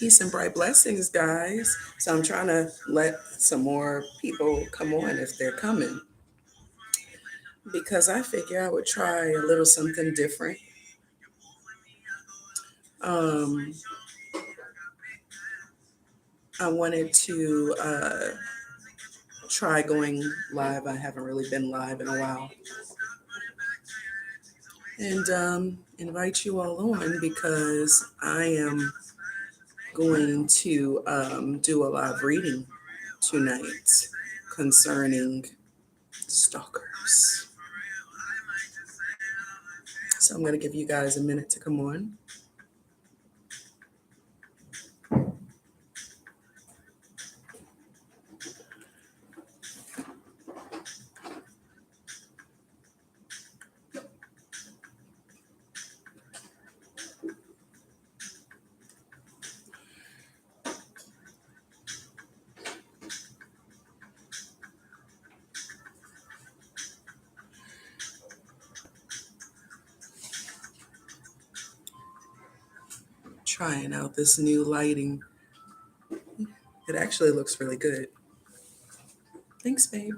Peace and bright blessings, guys. So I'm trying to let some more people come on if they're coming because I figure I would try a little something different. Um, I wanted to try going live. I haven't really been live in a while. And invite you all on because I am going to do a live reading tonight concerning stalkers. So I'm going to give you guys a minute to come on. Trying out this new lighting. It actually looks really good. Thanks, babe.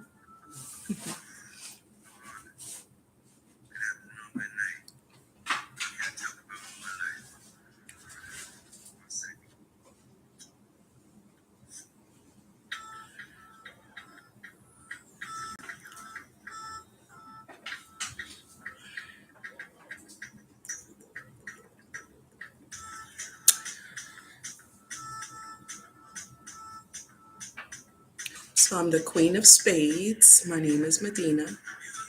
So I'm the Queen of Spades. My name is Medina,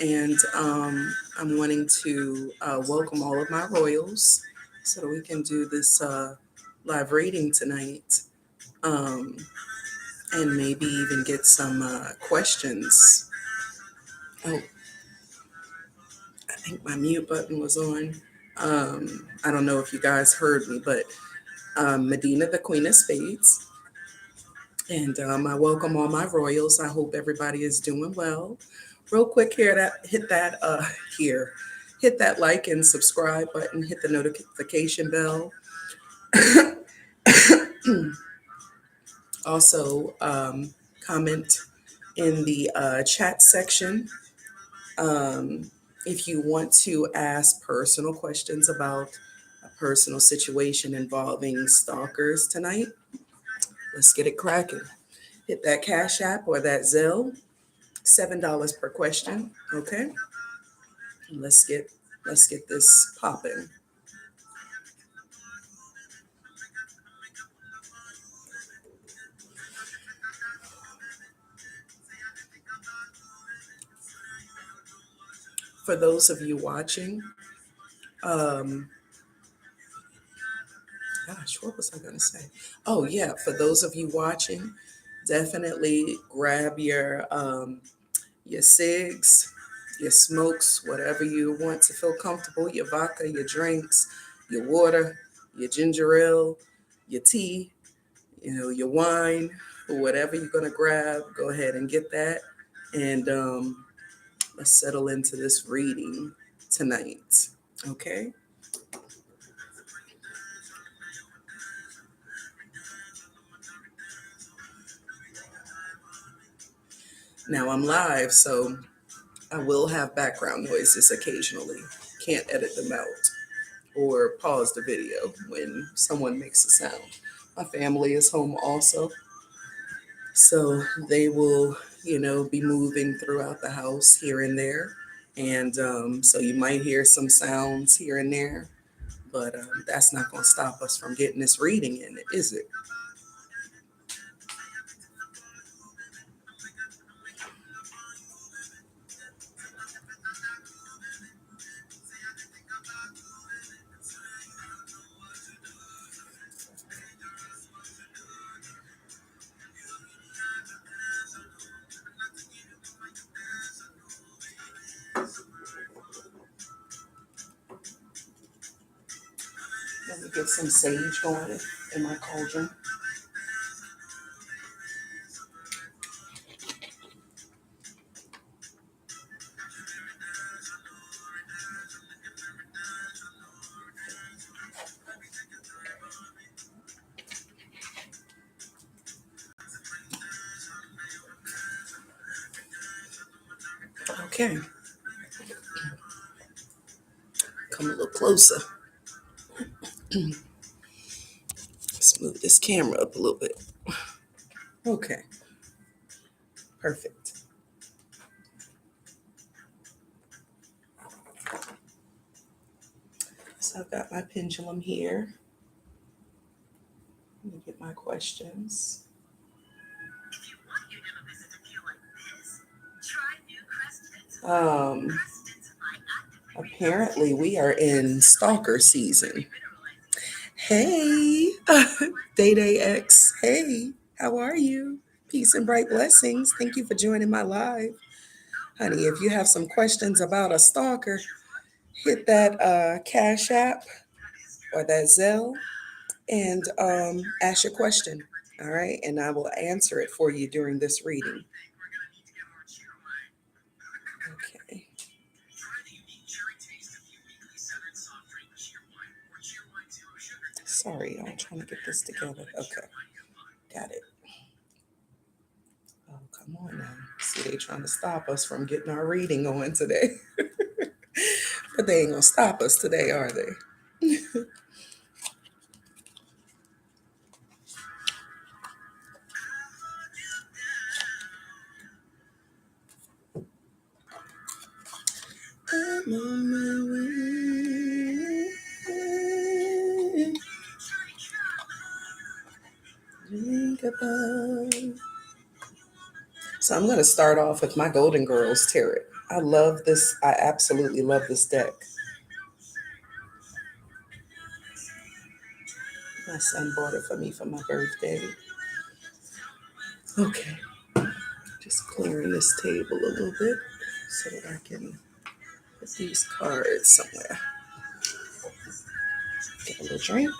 and I'm wanting to welcome all of my royals so that we can do this live reading tonight, um, and maybe even get some questions. Oh, I think my mute button was on. I don't know if you guys heard me, but Medina, the Queen of Spades. And I welcome all my royals. I hope everybody is doing well. Real quick here, hit that like and subscribe button. Hit the notification bell. Also, comment in the chat section if you want to ask personal questions about a personal situation involving stalkers tonight. Let's get it cracking. Hit that Cashapp or that Zelle. $7 per question. Okay. Let's get this popping. For those of you watching, um, gosh, what was I gonna say? Oh yeah, for those of you watching, definitely grab your cigs, your smokes, whatever you want to feel comfortable, your vodka, your drinks, your water, your ginger ale, your tea, your wine, or whatever you're gonna grab. Go ahead and get that, and let's settle into this reading tonight. Okay. Now I'm live, so I will have background noises occasionally. Can't edit them out or pause the video when someone makes a sound. My family is home also, so they will, be moving throughout the house here and there. And so you might hear some sounds here and there, but that's not going to stop us from getting this reading in, is it? Let me get some sage going in my cauldron. Okay, come a little closer. Let's move this camera up a little bit. Okay, perfect. So I've got my pendulum here. Let me get my questions. Um, Apparently we are in stalker season. Hey, Day Day X. Hey, how are you? Peace and bright blessings. Thank you for joining my live. Honey, if you have some questions about a stalker, hit that Cash App or that Zelle and ask your question. All right. And I will answer it for you during this reading. Okay. Sorry, I'm trying to get this together. Okay. Got it. Oh, come on now. See, they trying to stop us from getting our reading on today. But they ain't going to stop us today, are they? I'm on my way. Think about. So I'm going to start off with my Golden Girls Tarot. I love this. I absolutely love this deck. My son bought it for me for my birthday. Okay. Just clearing this table a little bit so that I can put these cards somewhere. Get a little drink.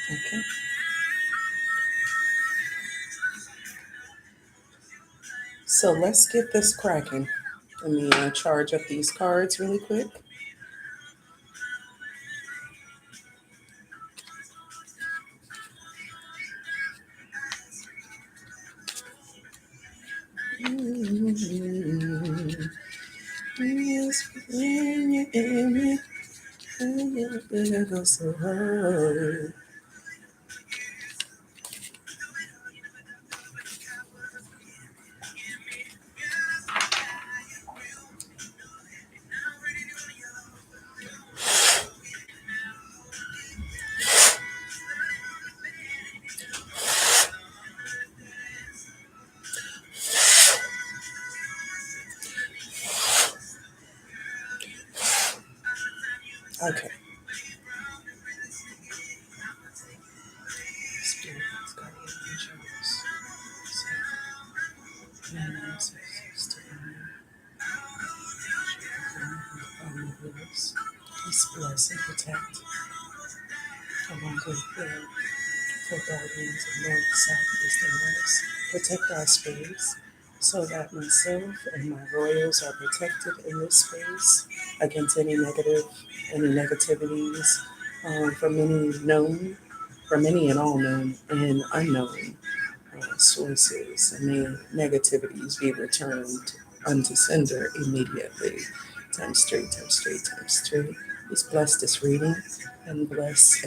Okay. So let's get this cracking. Let me charge up these cards really quick. Okay. Spirits, guardian angels, peace, bless, and protect. Along with for guardians of north, south, east, and west. Protect our space so that myself and my royals are protected in this space against any negativities from any known, from any and all known and unknown sources, and may negativities be returned unto sender immediately. Times straight, times straight, times straight. Please bless this reading and bless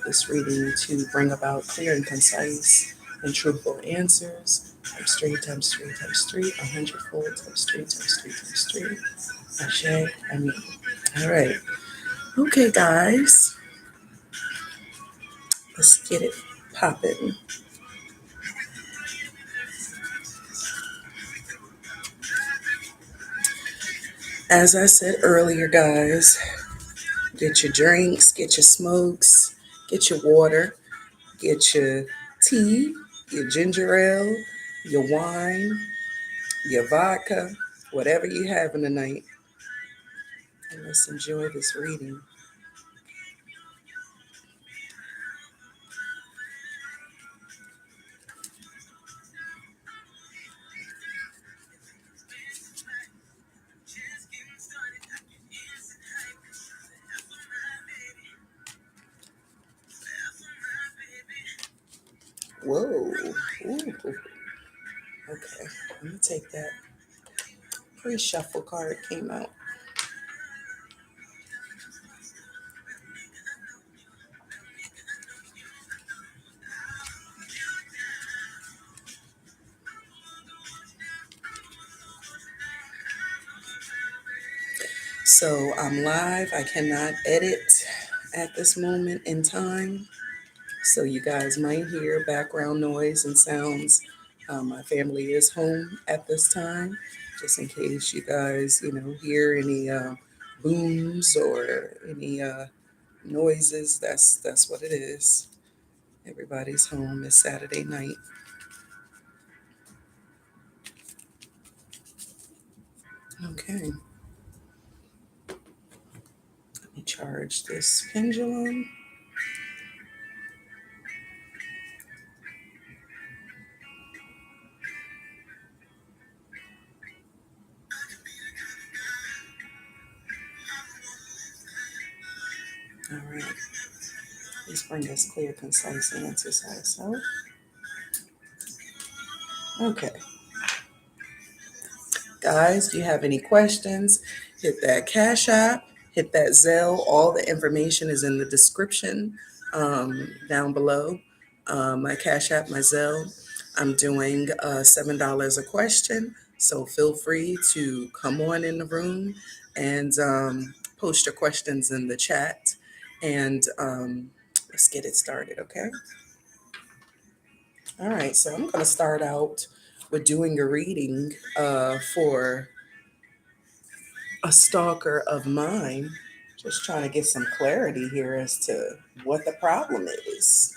this reading to bring about clear and concise and truthful answers. Times straight, times straight, times straight, 100-fold, times straight, times straight, times straight. Ashe, I mean. All right. Okay, guys. Let's get it popping. As I said earlier, guys, get your drinks, get your smokes, get your water, get your tea, your ginger ale, your wine, your vodka, whatever you have in the night. And let's enjoy this reading. Ooh. Okay, let me take that pre-shuffle card came out. So I'm live. I cannot edit at this moment in time. So you guys might hear background noise and sounds. My family is home at this time, just in case you guys, hear any booms or any noises. That's what it is. Everybody's home. It's Saturday night. Okay, let me charge this pendulum. All right. Let's bring us clear, concise answers also. Okay. Guys, do you have any questions? Hit that Cashapp, hit that Zelle. All the information is in the description down below. My Cashapp, my Zelle. I'm doing $7 a question. So feel free to come on in the room and post your questions in the chat. And let's get it started, okay? All right, so I'm going to start out with doing a reading for a stalker of mine. Just trying to get some clarity here as to what the problem is.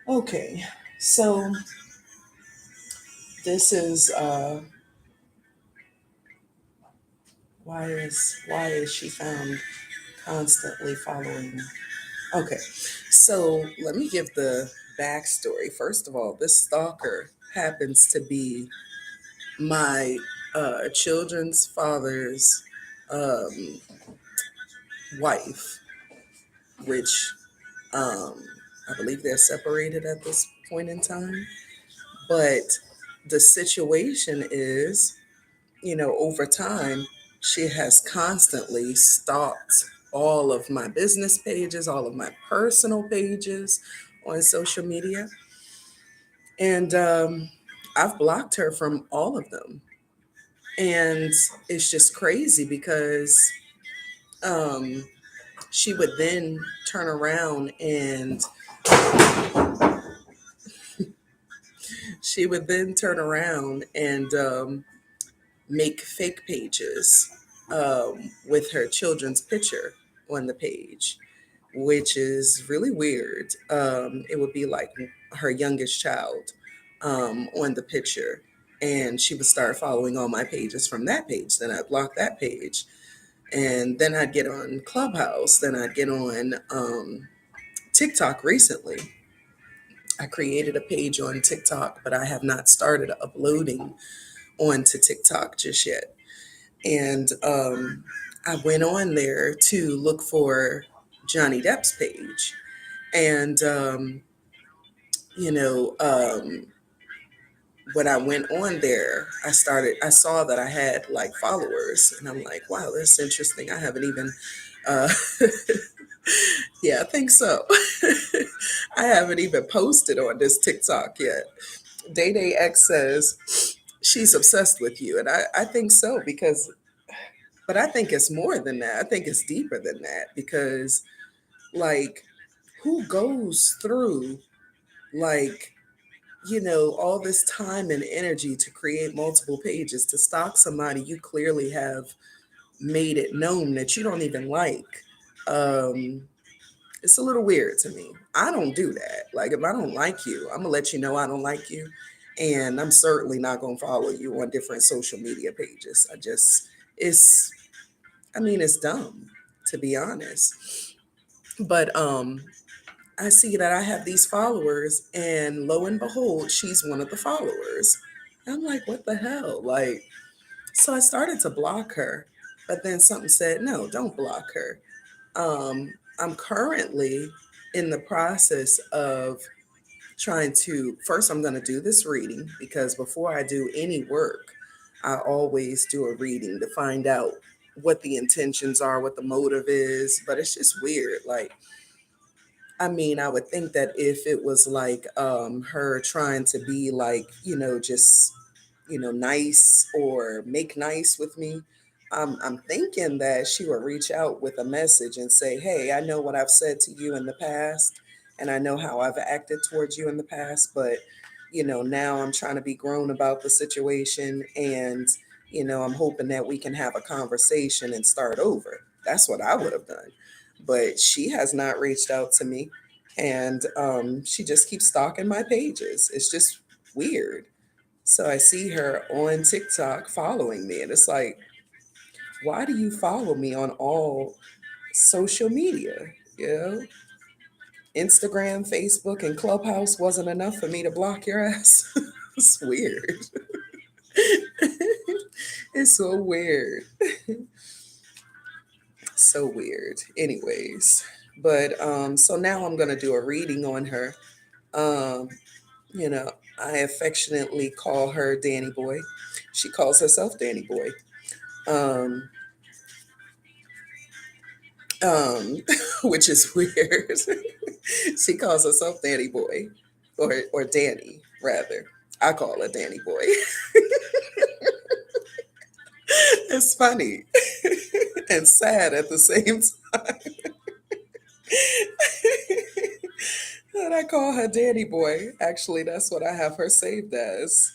Okay, so this is why is she found constantly following? Okay, so let me give the backstory. First of all, this stalker happens to be my children's father's um, wife, which I believe they're separated at this point in time. But the situation is, over time, she has constantly stalked all of my business pages, all of my personal pages on social media. And I've blocked her from all of them. And it's just crazy because um, she would then turn around and make fake pages with her children's picture on the page, which is really weird. It would be like her youngest child on the picture. And she would start following all my pages from that page. Then I'd block that page. And then I'd get on Clubhouse. Then I'd get on TikTok recently. I created a page on TikTok, but I have not started uploading onto TikTok just yet. And I went on there to look for Johnny Depp's page. And, you know, um, when I went on there, I saw that I had like followers. And I'm like, wow, that's interesting. I haven't even, uh, yeah, I think so. I haven't even posted on this TikTok yet. Day Day X says she's obsessed with you. And I think so but I think it's more than that. I think it's deeper than that because, like, who goes through, like, all this time and energy to create multiple pages to stalk somebody you clearly have made it known that you don't even like? It's a little weird to me. I don't do that. Like, if I don't like you, I'm gonna let you know I don't like you, and I'm certainly not gonna follow you on different social media pages. It's, I mean, it's dumb, to be honest. But I see that I have these followers, and lo and behold, she's one of the followers. I'm like, what the hell? Like, so I started to block her, but then something said, no, don't block her. I'm currently in the process of trying to, first, I'm going to do this reading because before I do any work, I always do a reading to find out what the intentions are, what the motive is. But it's just weird. Like, I mean, I would think that if it was like her trying to be like, just, nice or make nice with me, I'm thinking that she would reach out with a message and say, hey, I know what I've said to you in the past, and I know how I've acted towards you in the past, but, now I'm trying to be grown about the situation, and, I'm hoping that we can have a conversation and start over. That's what I would have done. But she has not reached out to me, and she just keeps stalking my pages. It's just weird. So I see her on TikTok following me, and it's like, why do you follow me on all social media? You know, Instagram, Facebook, and Clubhouse wasn't enough for me to block your ass. It's weird. It's so weird. So weird. Anyways, but so now I'm gonna do a reading on her. Um, you know, I affectionately call her Danny Boy. She calls herself Danny Boy. Um, um, which is weird. She calls herself Danny Boy, or Danny rather. I call her Danny Boy. It's funny and sad at the same time. And I call her Danny Boy. Actually, that's what I have her saved as.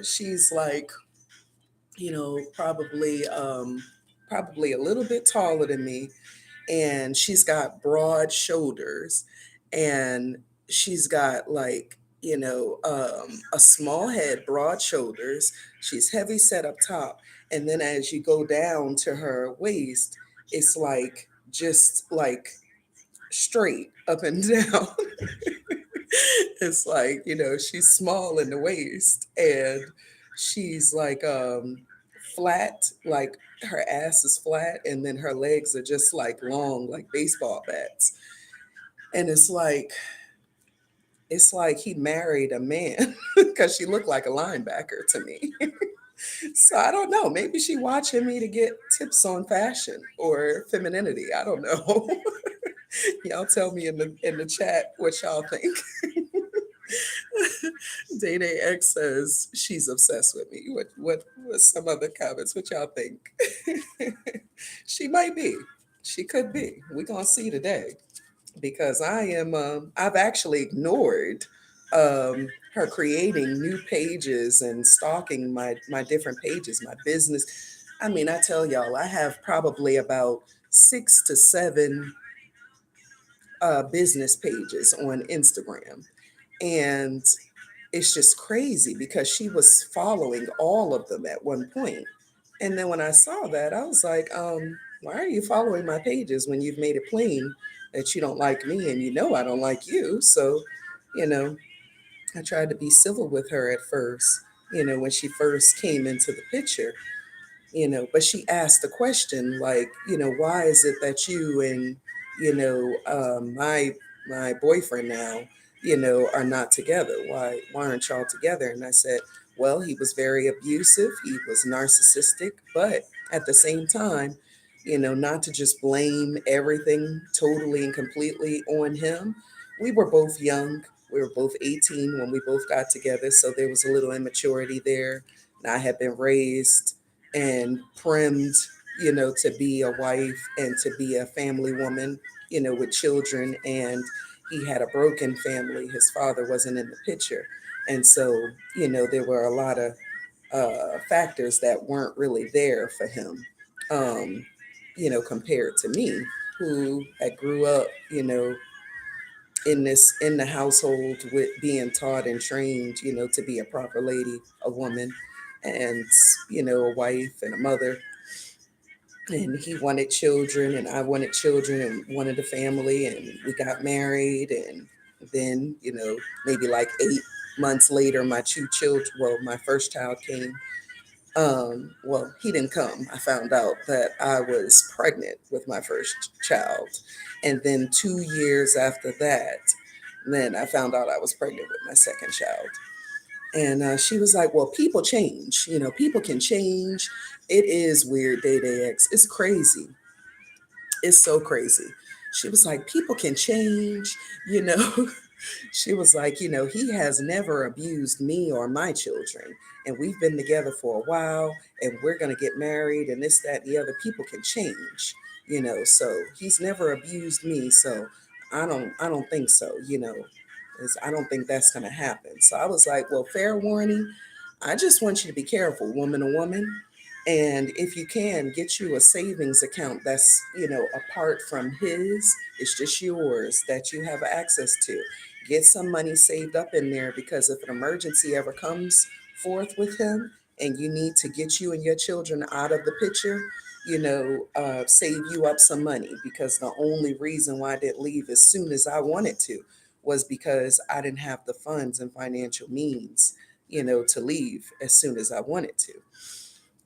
She's like, probably a little bit taller than me, and she's got broad shoulders, and she's got like, a small head, broad shoulders. She's heavy set up top, and then as you go down to her waist, it's like just like straight up and down. It's like, she's small in the waist, and she's like flat, like her ass is flat, and then her legs are just like long, like baseball bats. And it's like he married a man because she looked like a linebacker to me. So I don't know. Maybe she watching me to get tips on fashion or femininity. I don't know. Y'all tell me in the chat what y'all think. Day Day X says she's obsessed with me. What some other comments? What y'all think? She might be. She could be. We're gonna see today, because I've actually ignored her creating new pages and stalking my different pages, my business. I mean, I tell y'all, I have probably about 6 to 7 business pages on Instagram. And it's just crazy because she was following all of them at one point. And then when I saw that, I was like, why are you following my pages when you've made it plain that you don't like me, and I don't like you? So, you know, I tried to be civil with her at first, when she first came into the picture, but she asked the question like, why is it that you and, my boyfriend now, are not together? Why aren't y'all together? And I said, well, he was very abusive, he was narcissistic, but at the same time, not to just blame everything totally and completely on him. We were both young. We were both 18 when we both got together, so there was a little immaturity there. And I had been raised and primed, to be a wife and to be a family woman, with children. And he had a broken family. His father wasn't in the picture. And so, there were a lot of factors that weren't really there for him, um, compared to me, who had grew up, in the household with being taught and trained, to be a proper lady, a woman, and a wife and a mother. And he wanted children, and I wanted children, and wanted a family, and we got married. And then, maybe like 8 months later, my 2 children, well, my first child came. Well, he didn't come. I found out that I was pregnant with my first child. And then 2 years after that, then I found out I was pregnant with my second child. And she was like, well, people change. People can change. It is weird, Day Day X. It's crazy. It's so crazy. She was like, people can change, you know. She was like, he has never abused me or my children. And we've been together for a while and we're going to get married and this, that, and the other. People can change, so he's never abused me. So I don't think so, 'cause I don't think that's going to happen. So I was like, well, fair warning. I just want you to be careful, woman to woman. And if you can, get you a savings account that's, apart from his, it's just yours that you have access to. Get some money saved up in there because if an emergency ever comes forth with him and you need to get you and your children out of the picture, save you up some money because the only reason why I didn't leave as soon as I wanted to was because I didn't have the funds and financial means, to leave as soon as I wanted to.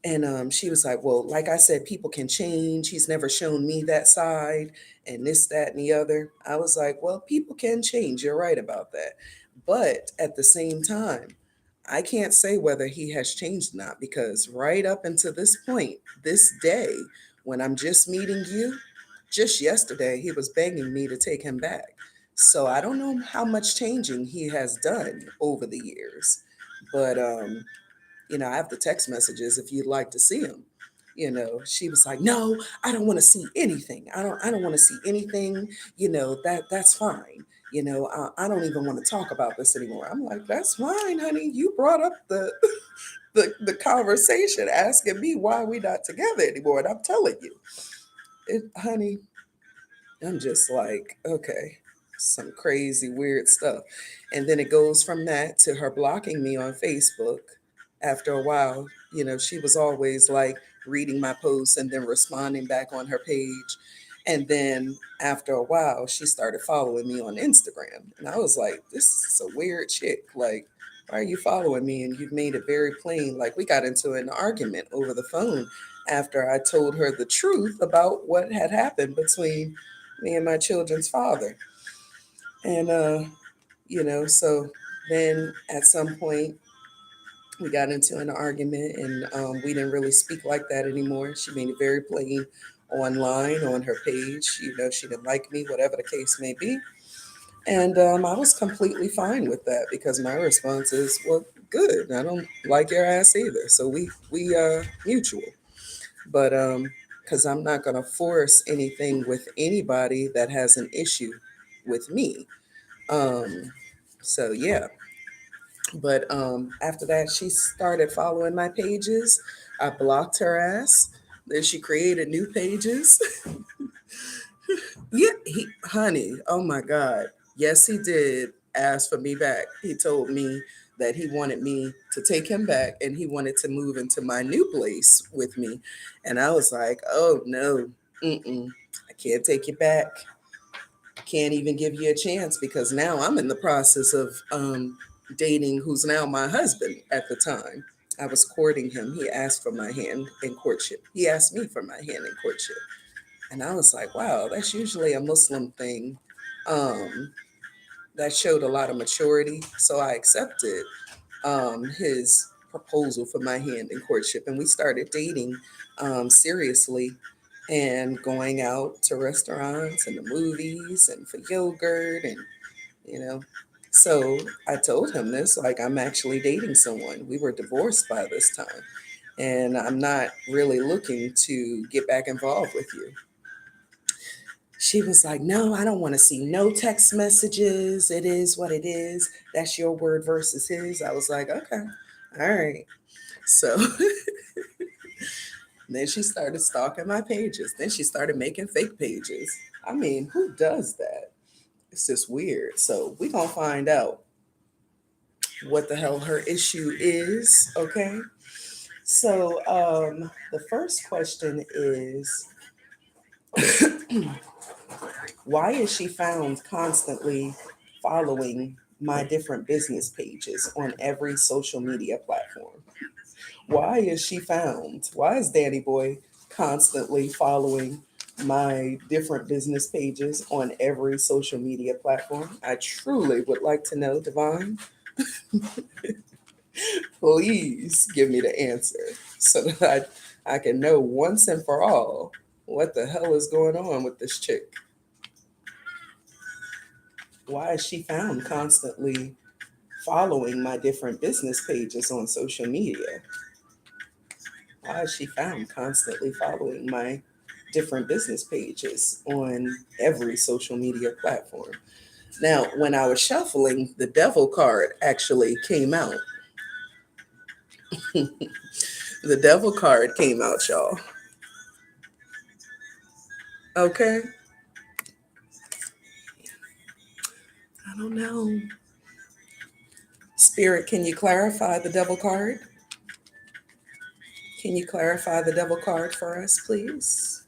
And she was like, well, like I said, people can change. He's never shown me that side and this, that, and the other. I was like, well, people can change. You're right about that. But at the same time, I can't say whether he has changed or not because right up until this point, this day, when I'm just meeting you, just yesterday, he was begging me to take him back. So I don't know how much changing he has done over the years. But I have the text messages if you'd like to see them. She was like, no, I don't want to see anything. I don't want to see anything. That's fine. I don't even want to talk about this anymore. I'm like, that's fine, honey. You brought up the conversation asking me why we not together anymore. And I'm telling you, honey, I'm just like, okay, some crazy, weird stuff. And then it goes from that to her blocking me on Facebook. After a while, she was always like reading my posts and then responding back on her page. And then after a while, she started following me on Instagram. And I was like, this is a weird chick. Like, why are you following me? And you've made it very plain. Like, we got into an argument over the phone after I told her the truth about what had happened between me and my children's father. And, so then at some point we got into an argument and we didn't really speak like that anymore. She made it very plain online on her page. She didn't like me, whatever the case may be. And I was completely fine with that because my response is, well, good. I don't like your ass either. So we mutual. But because I'm not going to force anything with anybody that has an issue with me. Um, so yeah. But after that, she started following my pages. I blocked her ass. Then she created new pages. Yeah, honey, oh my God. Yes, he did ask for me back. He told me that he wanted me to take him back and he wanted to move into my new place with me. And I was like, oh no, I can't take you back. Can't even give you a chance because now I'm in the process of dating who's now my husband at the time. I was courting him. He asked for my hand in courtship. He asked me for my hand in courtship. And I was like, wow, that's usually a Muslim thing. Um, that showed a lot of maturity. So I accepted his proposal for my hand in courtship. And we started dating seriously and going out to restaurants and the movies and for yogurt and, you know. So I told him this, like, I'm actually dating someone. We were divorced by this time. And I'm not really looking to get back involved with you. She was like, no, I don't want to see no text messages. It is what it is. That's your word versus his. I was like, okay, all right. So then she started stalking my pages. Then she started making fake pages. I mean, who does that? It's just weird. So we're going to find out what the hell her issue is. Okay. So the first question is, why is she found constantly following my different business pages on every social media platform. Why is she found? Why is Danny Boy constantly following my different business pages on every social media platform? I truly would like to know, Divine. Please give me the answer so that I can know once and for all what the hell is going on with this chick. Why is she found constantly following my different business pages on social media? Why is she found constantly following my different business pages on every social media platform? Now, when I was shuffling, the devil card actually came out. The devil card came out, y'all. Okay. I don't know. Spirit, can you clarify the devil card? Can you clarify the devil card for us, please?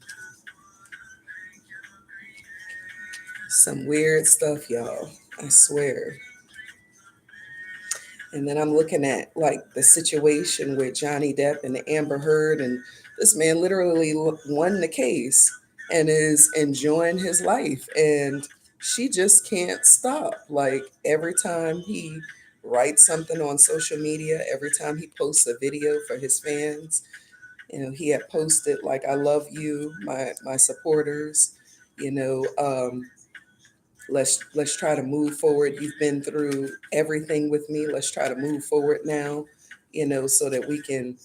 Some weird stuff, y'all. I swear. And then I'm looking at like the situation with Johnny Depp and the Amber Heard, and this man literally won the case and is enjoying his life. And she just can't stop. Like every time he writes something on social media, every time he posts a video for his fans, he had posted like, "I love you, my supporters, you know, let's try to move forward. You've been through everything with me. Let's try to move forward now, so that we can,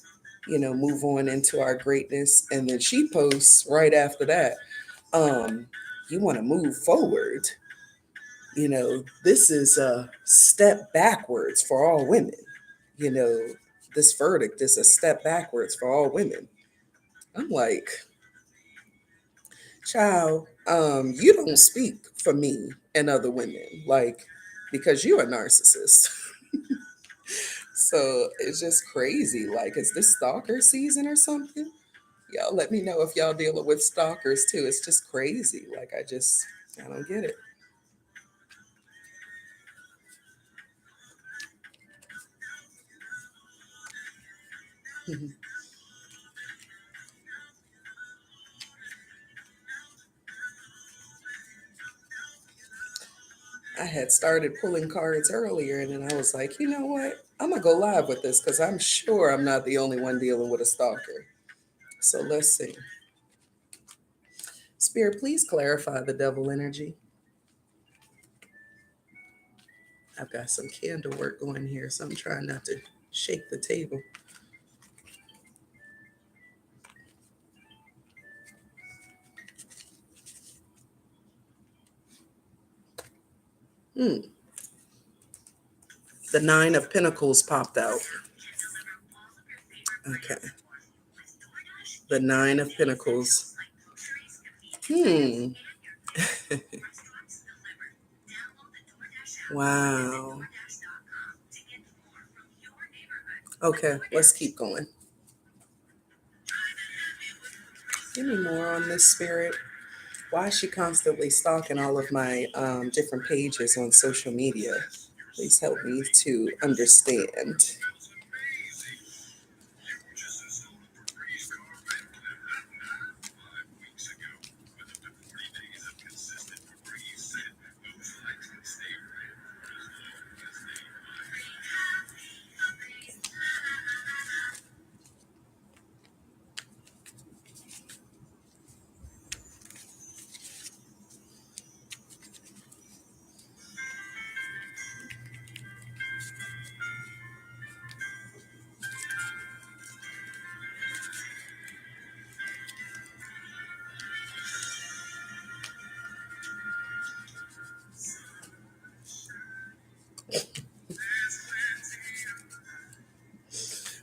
move on into our greatness." And then she posts right after that, um, "You want to move forward? This is a step backwards for all women. You know, this verdict is a step backwards for all women." I'm like, child, you don't speak for me and other women, like, because you're a narcissist. So it's just crazy. Like, is this stalker season or something? Y'all let me know if y'all dealing with stalkers too. It's just crazy. Like, I don't get it. I had started pulling cards earlier, and then I was like, you know what? I'm gonna go live with this because I'm sure I'm not the only one dealing with a stalker. So let's see. Spirit, please clarify the devil energy. I've got some candle work going here, so I'm trying not to shake the table. Hmm. The Nine of Pentacles popped out. Okay. The Nine of Pentacles. Hmm. Wow. Okay, let's keep going. Give me more on this, Spirit. Why is she constantly stalking all of my different pages on social media? Please help me to understand.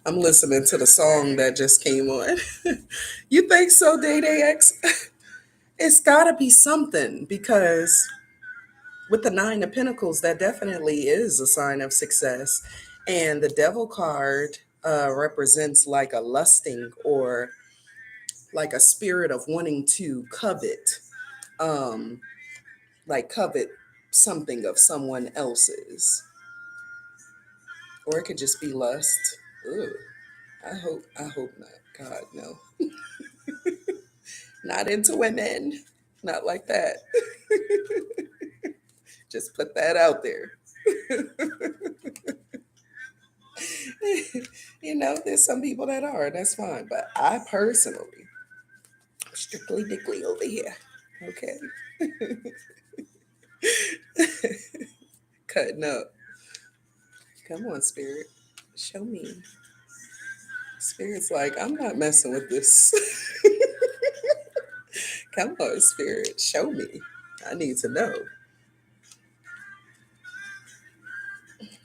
I'm listening to the song that just came on. You think so, Day Day X? It's got to be something because with the Nine of Pentacles, that definitely is a sign of success. And the Devil card represents like a lusting or like a spirit of wanting to covet, um, like covet something of someone else's. Or it could just be lust. Ugh. I hope not. God, no. Not into women. Not like that. Just put that out there. There's some people that are, that's fine. But I personally, strictly dickly over here. Okay. Cutting up. Come on, spirit. Show me. Spirit's like, I'm not messing with this. Come on, spirit. Show me. I need to know.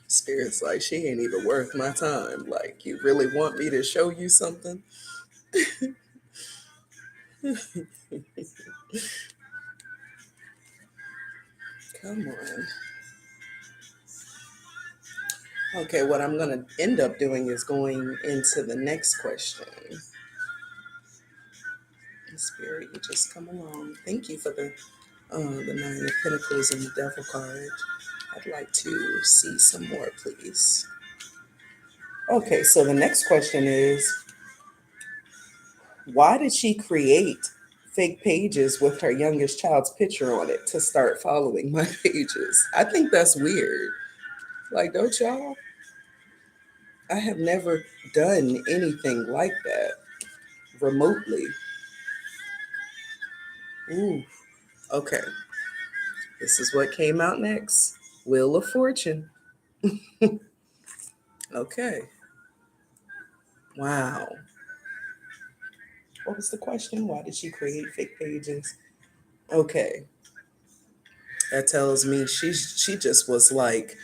Spirit's like, she ain't even worth my time. Like, you really want me to show you something? Come on. Okay, what I'm going to end up doing is going into the next question. Spirit, you just come along. Thank you for the Nine of Pentacles and the Devil card. I'd like to see some more, please. Okay, so the next question is, why did she create fake pages with her youngest child's picture on it to start following my pages? I think that's weird. Like, don't y'all? I have never done anything like that remotely. Ooh, okay. This is what came out next. Wheel of Fortune. Okay. Wow. What was the question? Why did she create fake pages? Okay. That tells me she just was like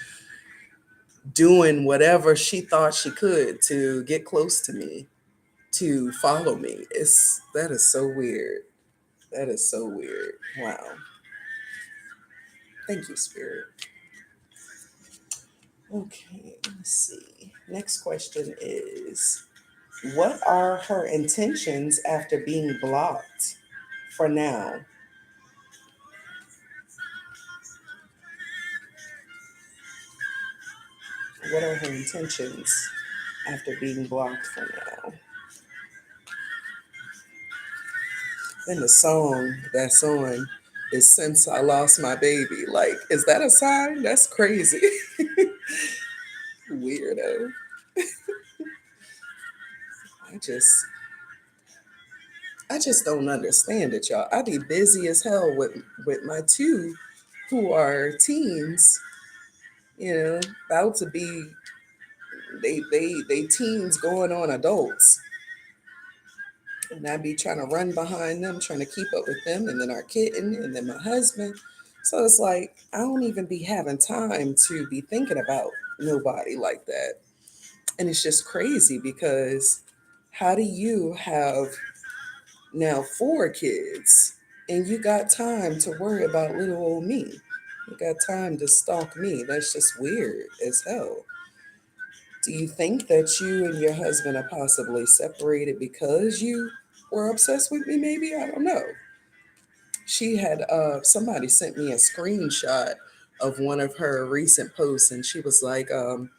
doing whatever she thought she could to get close to me, to follow me. That is so weird. That is so weird. Wow. Thank you, Spirit. Okay, let's see. Next question is, what are her intentions after being blocked for now? What are her intentions after being blocked for now? Then that song is Since I Lost My Baby. Like, is that a sign? That's crazy. Weirdo. I just I just don't understand it, y'all. I be busy as hell with my two who are teens, about to be they teens going on adults. And I be trying to run behind them, trying to keep up with them, and then our kitten, and then my husband. So it's like I don't even be having time to be thinking about nobody like that. And it's just crazy because how do you have now 4 kids and you got time to worry about little old me? You got time to stalk me. That's just weird as hell. Do you think that you and your husband are possibly separated because you were obsessed with me? Maybe, I don't know. She had somebody sent me a screenshot of one of her recent posts, and she was like, um,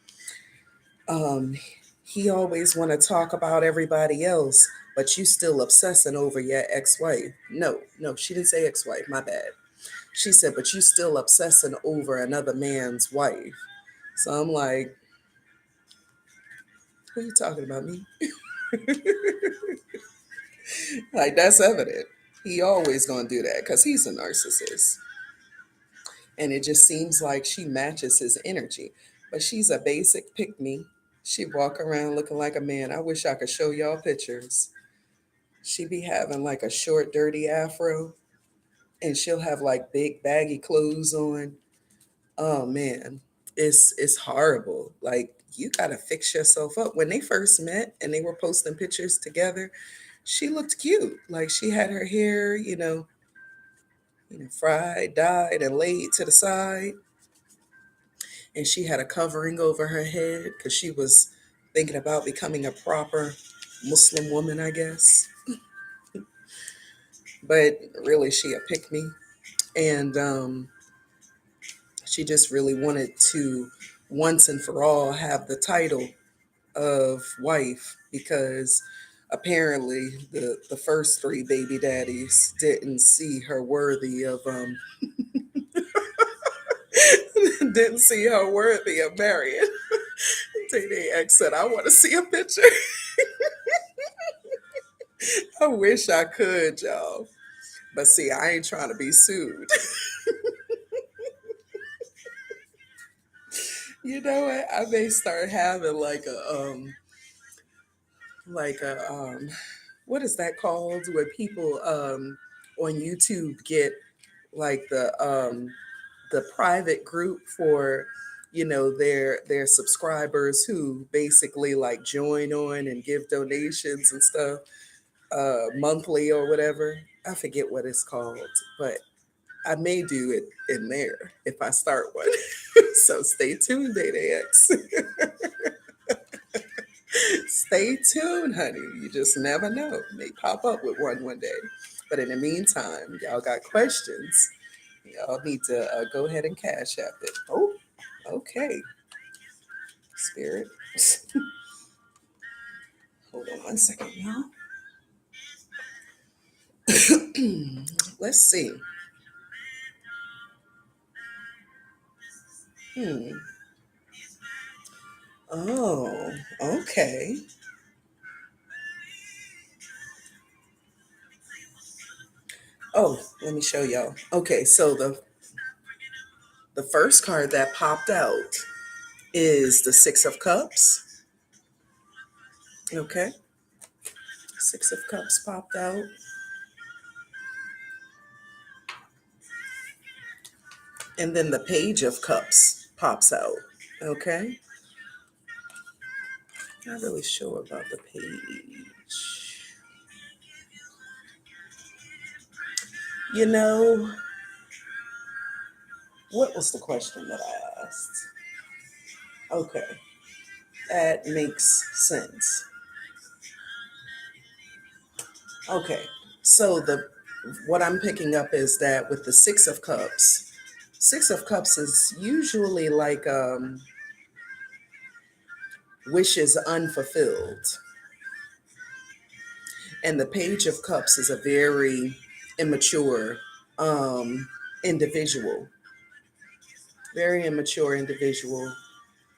he always want to talk about everybody else, but you still obsessing over your ex-wife. No, she didn't say ex-wife, my bad. She said, but you still obsessing over another man's wife. So I'm like, who you talking about, me? Like, that's evident. He always gonna do that because he's a narcissist. And it just seems like she matches his energy. But she's a basic pick-me. She walk around looking like a man. I wish I could show y'all pictures. She be having like a short, dirty afro, and she'll have like big baggy clothes on. Oh man, it's horrible. Like, you gotta fix yourself up. When they first met and they were posting pictures together, she looked cute. Like, she had her hair, fried, dyed, and laid to the side, and she had a covering over her head because she was thinking about becoming a proper Muslim woman, I guess. But really, she a pick me. And She just really wanted to once and for all have the title of wife because apparently the first three baby daddies didn't see her worthy of didn't see her worthy of marrying. Day X said, I want to see a picture. I wish I could, y'all. But see, I ain't trying to be sued. You know what? I may start having like a what is that called? Where people on YouTube get like the private group for their subscribers who basically like join on and give donations and stuff monthly or whatever. I forget what it's called, but I may do it in there if I start one. So stay tuned, Data X. Stay tuned, honey. You just never know. It may pop up with one day. But in the meantime, y'all got questions. Y'all need to go ahead and cash app it. Oh, okay. Spirit. Hold on one second, y'all. Let's see. Hmm. Oh, okay. Oh, let me show y'all. Okay, so the first card that popped out is the Six of Cups. Okay. Six of Cups popped out. And then the Page of Cups pops out. Okay. Not really sure about the page. You know, what was the question that I asked? Okay, that makes sense. Okay, so the what I'm picking up is that with the Six of Cups is usually like wishes unfulfilled, and the Page of Cups is a very immature um, individual, very immature individual,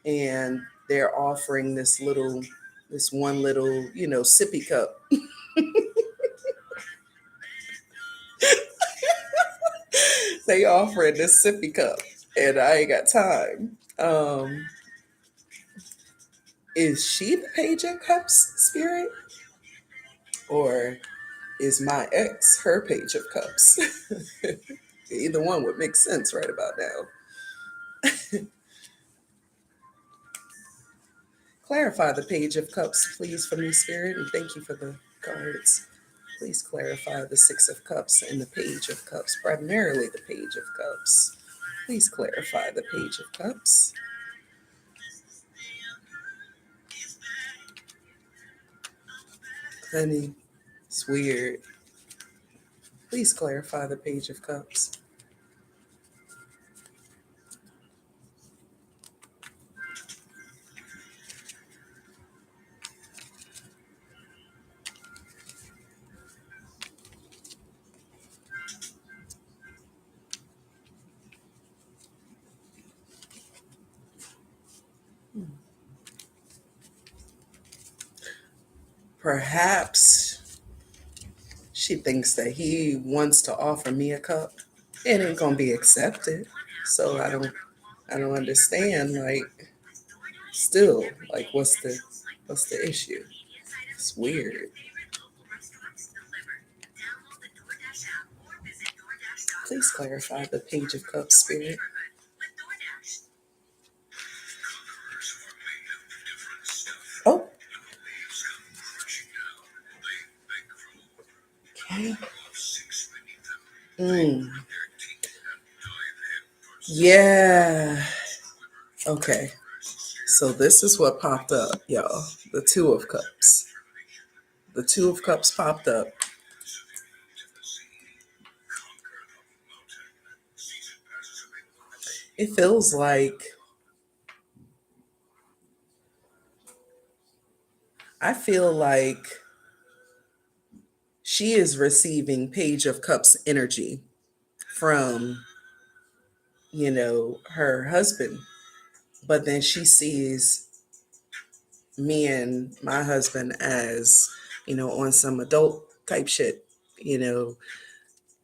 and they're offering this one little, sippy cup. They offering this sippy cup, and I ain't got time. Is she the Page of Cups spirit, or is my ex her Page of Cups? Either one would make sense right about now. Clarify the Page of Cups, please, for me, spirit, and thank you for the cards. Please clarify the Six of Cups and the Page of Cups, primarily the Page of Cups. Please clarify the Page of Cups. Honey, it's weird. Please clarify the Page of Cups. Perhaps she thinks that he wants to offer me a cup. It ain't gonna be accepted. So I don't understand. Like, still, like, what's the issue? It's weird. Please clarify the Page of Cups, spirit. Oh, okay. Mm, yeah. Okay. So this is what popped up, y'all. The Two of Cups. The Two of Cups popped up. It feels like I feel like she is receiving Page of Cups energy from, her husband, but then she sees me and my husband as, on some adult type shit, you know,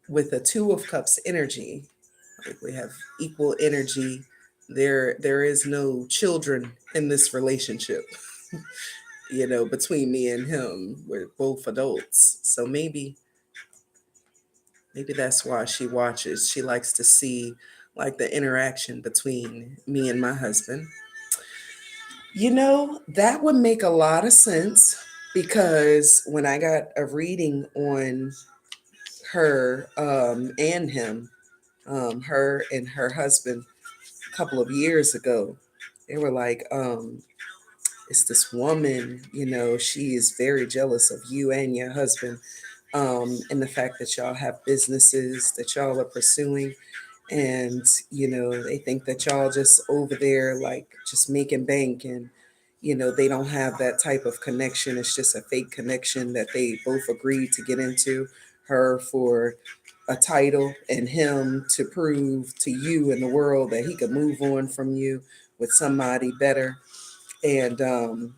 with a Two of Cups energy. Like we have equal energy. There is no children in this relationship, between me and him. We're both adults. So maybe that's why she watches. She likes to see like the interaction between me and my husband. That would make a lot of sense because when I got a reading on her and him, her and her husband a couple of years ago, they were like, it's this woman, she is very jealous of you and your husband, and the fact that y'all have businesses that y'all are pursuing. And, they think that y'all just over there, like just making bank, and, they don't have that type of connection. It's just a fake connection that they both agreed to get into, her for a title and him to prove to you and the world that he could move on from you with somebody better. And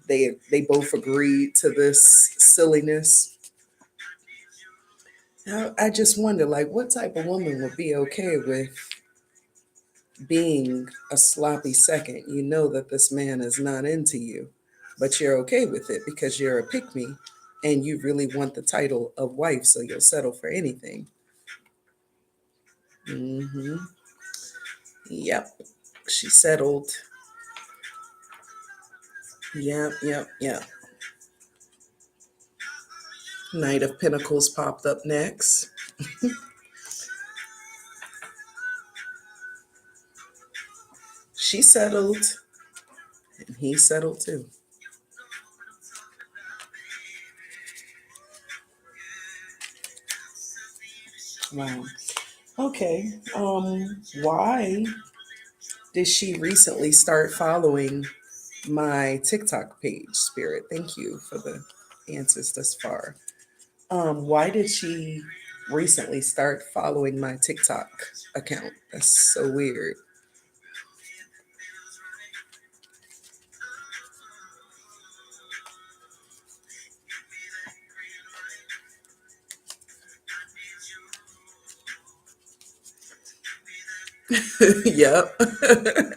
they both agreed to this silliness. Now, I just wonder, like, what type of woman would be okay with being a sloppy second? You know that this man is not into you, but you're okay with it because you're a pick me and you really want the title of wife, so you'll settle for anything. Hmm. Yep. She settled. Yep, yep, yep. Knight of Pentacles popped up next. She settled, and he settled too. Wow. Okay. Why did she recently start following my TikTok page, Spirit? Thank you for the answers thus far. Why did she recently start following my TikTok account? That's so weird. Yep,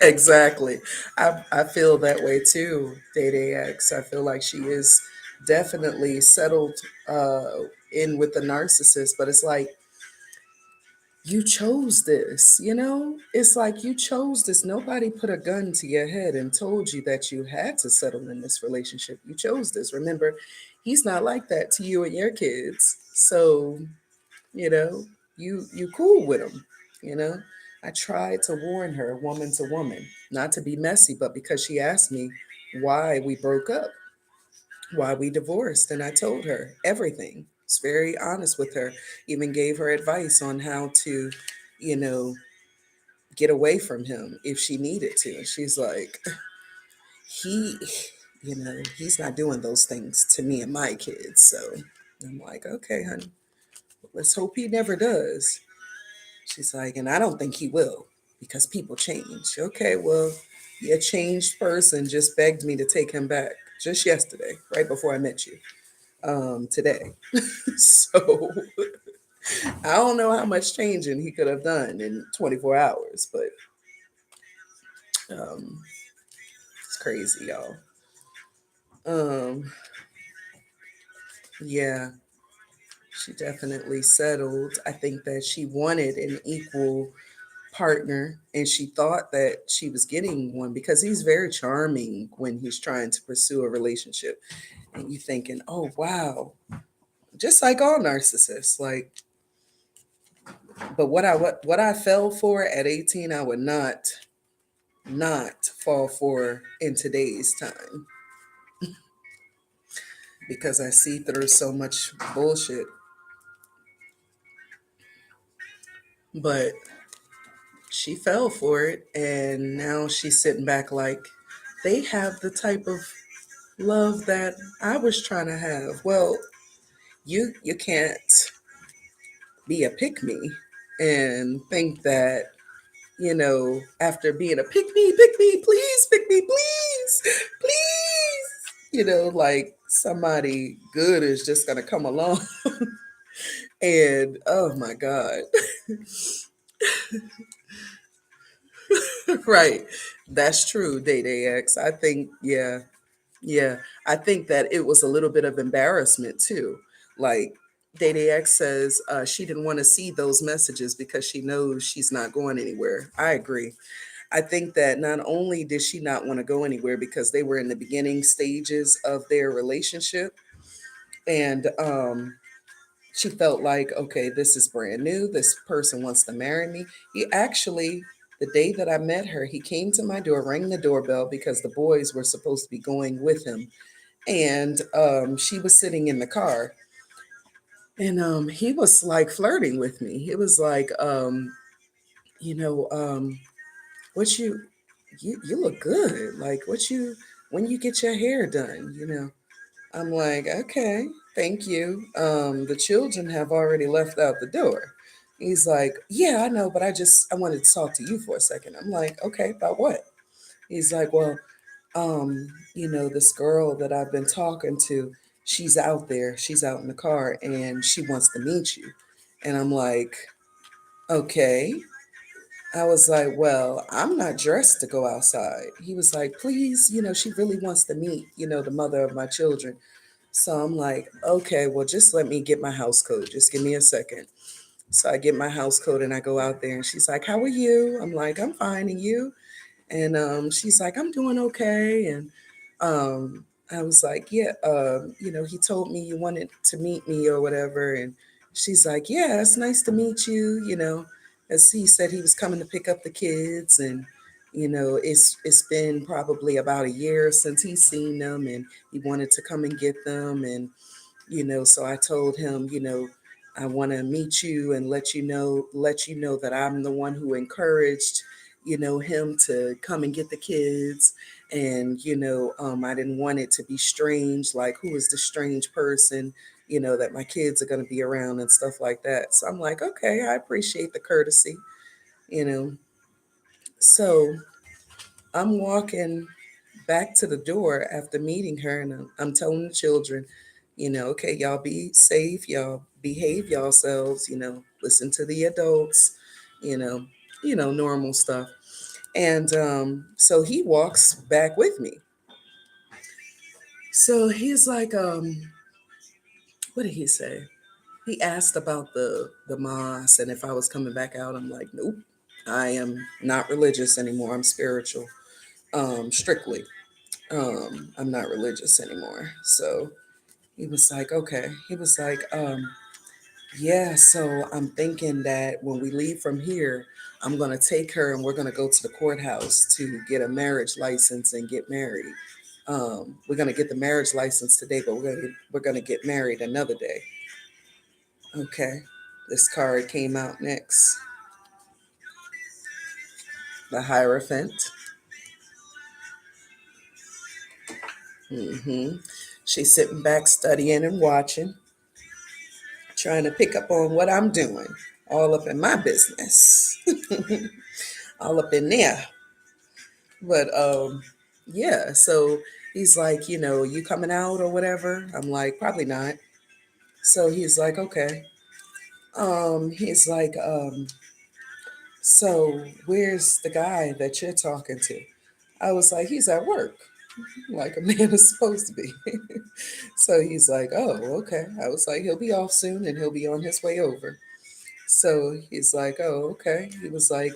exactly. I feel that way too, Day X. I feel like she is definitely settled uh, in with the narcissist, but it's like you chose this, It's like you chose this. Nobody put a gun to your head and told you that you had to settle in this relationship. You chose this. Remember, he's not like that to you and your kids. So, you know, you cool with him, you know. I tried to warn her, woman to woman, not to be messy, but because she asked me why we broke up, why we divorced, and I told her everything. Was very honest with her, even gave her advice on how to, you know, get away from him if she needed to. And she's like, he, he's not doing those things to me and my kids. So I'm like, okay, honey, let's hope he never does. She's like, and I don't think he will because people change. Okay, well, a changed person just begged me to take him back just yesterday, right before I met you, today. So I don't know how much changing he could have done in 24 hours, but um, it's crazy, y'all. Um, yeah, she definitely settled. I think that she wanted an equal partner and she thought that she was getting one because he's very charming when he's trying to pursue a relationship. And you thinking, oh wow, just like all narcissists. Like, but what I fell for at 18, I would not fall for in today's time because I see through so much bullshit. But she fell for it, and now she's sitting back like they have the type of love that I was trying to have. Well, you can't be a pick me and think that, after being a pick me, please, pick me, please, like somebody good is just gonna come along. And oh my God. Right. That's true, Day Day X. I think, yeah, yeah. I think that it was a little bit of embarrassment too. Like Day Day X says she didn't want to see those messages because she knows she's not going anywhere. I agree. I think that not only did she not want to go anywhere because they were in the beginning stages of their relationship, and she felt like, okay, this is brand new. This person wants to marry me. He actually, the day that I met her, he came to my door, rang the doorbell because the boys were supposed to be going with him. And she was sitting in the car, and he was like flirting with me. He was like, you know, what you look good. Like what you when you get your hair done. I'm like, okay, thank you. The children have already left out the door. He's like, yeah, I know, but I wanted to talk to you for a second. I'm like, okay, about what? He's like, well, this girl that I've been talking to, she's out there, she's out in the car, and she wants to meet you. And I'm like, okay. I was like, well, I'm not dressed to go outside. He was like, please, she really wants to meet, the mother of my children. So I'm like, okay, well, just let me get my house code. Just give me a second. So I get my house code and I go out there, and she's like, how are you? I'm like, I'm fine. And you? And she's like, I'm doing okay. And I was like, yeah, he told me you wanted to meet me or whatever. And she's like, yeah, it's nice to meet you. As he said he was coming to pick up the kids. And, it's been probably about a year since he's seen them, and he wanted to come and get them. And so I told him, I want to meet you and let you know that I'm the one who encouraged, him to come and get the kids. And I didn't want it to be strange, like who is the strange person, that my kids are going to be around and stuff like that. So I'm like, okay, I appreciate the courtesy, you know so I'm walking back to the door after meeting her, and I'm telling the children, okay, y'all be safe, y'all behave yourselves, listen to the adults, you know, normal stuff. And so he walks back with me. So he's like, what did he say? He asked about the mosque and if I was coming back out. I'm like, nope, I am not religious anymore. I'm spiritual, strictly. I'm not religious anymore. So he was like, okay. He was like, yeah, so I'm thinking that when we leave from here, I'm going to take her and we're going to go to the courthouse to get a marriage license and get married. We're going to get the marriage license today, but we're going to get married another day. Okay. This card came out next. The Hierophant. hmm She's sitting back studying and watching, trying to pick up on what I'm doing, all up in my business, all up in there. But yeah, so he's like, you coming out or whatever? I'm like, probably not. So he's like, okay. He's like, so where's the guy that you're talking to? I was like, he's at work, like a man is supposed to be. So he's like, oh, okay. I was like, he'll be off soon and he'll be on his way over. So he's like, oh, okay. He was like,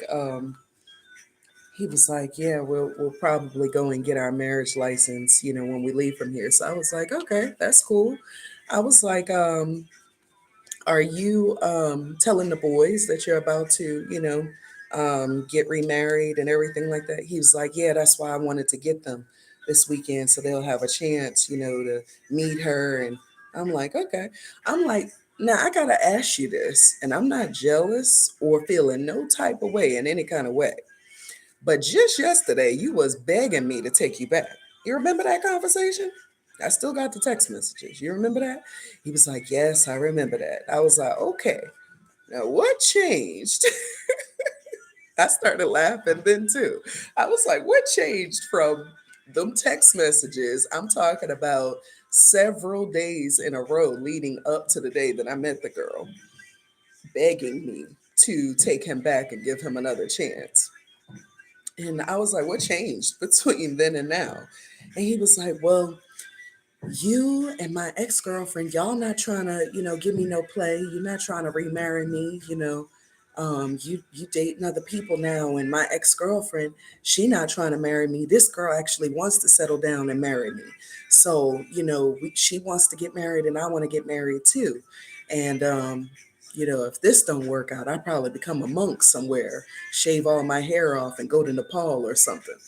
yeah, we'll probably go and get our marriage license, when we leave from here. So I was like, okay, that's cool. I was like, are you telling the boys that you're about to, get remarried and everything like that? He was like, yeah, that's why I wanted to get them this weekend so they'll have a chance, to meet her. And I'm like, okay. I'm like, Now I gotta ask you this, and I'm not jealous or feeling no type of way in any kind of way. But just yesterday, you was begging me to take you back. You remember that conversation? I still got the text messages. You remember that? He was like, "Yes, I remember that." I was like, "Okay, now what changed?" I started laughing then too. I was like, "What changed from them text messages?" I'm talking about several days in a row leading up to the day that I met the girl, begging me to take him back and give him another chance. And I was like, "What changed between then and now?" And he was like, "Well, you and my ex-girlfriend, y'all not trying to, give me no play. You're not trying to remarry me, you dating other people now, and my ex-girlfriend, she not trying to marry me. This girl actually wants to settle down and marry me. So, she wants to get married and I want to get married too. And if this don't work out, I probably become a monk somewhere, shave all my hair off and go to Nepal or something."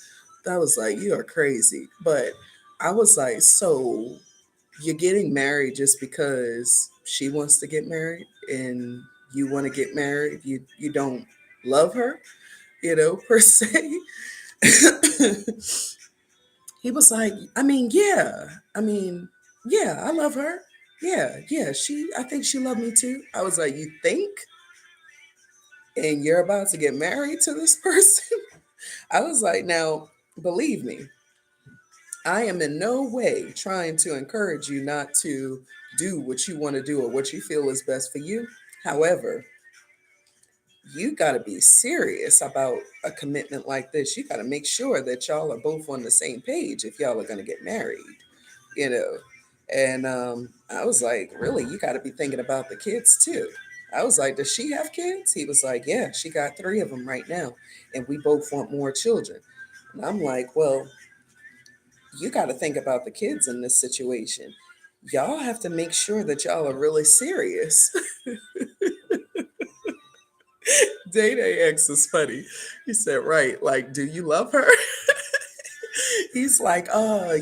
I was like, "You are crazy." But I was like, "So you're getting married just because she wants to get married and you want to get married? You don't love her, per se?" He was like, "I mean, yeah. I mean, yeah, I love her. Yeah, yeah. I think she loved me too." I was like, "You think? And you're about to get married to this person?" I was like, "Now, believe me, I am in no way trying to encourage you not to do what you want to do or what you feel is best for you. However, you got to be serious about a commitment like this. You got to make sure that y'all are both on the same page if y'all are going to get married, you know." And I was like, "Really? You got to be thinking about the kids too." I was like, "Does she have kids?" He was like, "Yeah, she got three of them right now. And we both want more children." And I'm like, "Well, you got to think about the kids in this situation. Y'all have to make sure that y'all are really serious." Day Day X is funny. He said, "Right, like, do you love her?" He's like,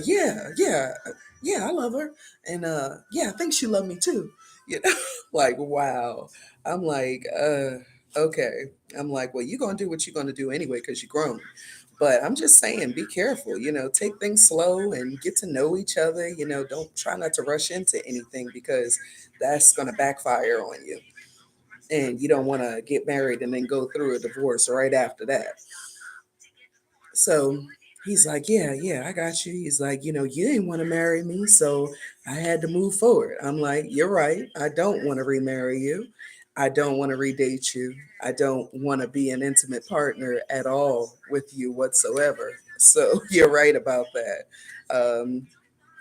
yeah, yeah, yeah, I love her. And yeah, I think she loved me too." You know, like, wow. I'm like, okay. I'm like, "Well, you're gonna do what you're gonna do anyway, because you're grown. But I'm just saying, be careful, take things slow and get to know each other. Don't try not to rush into anything because that's gonna backfire on you. And you don't wanna get married and then go through a divorce right after that." So he's like, "Yeah, yeah, I got you." He's like, "You didn't want to marry me, so I had to move forward." I'm like, "You're right. I don't want to remarry you. I don't want to redate you. I don't want to be an intimate partner at all with you whatsoever." So you're right about that.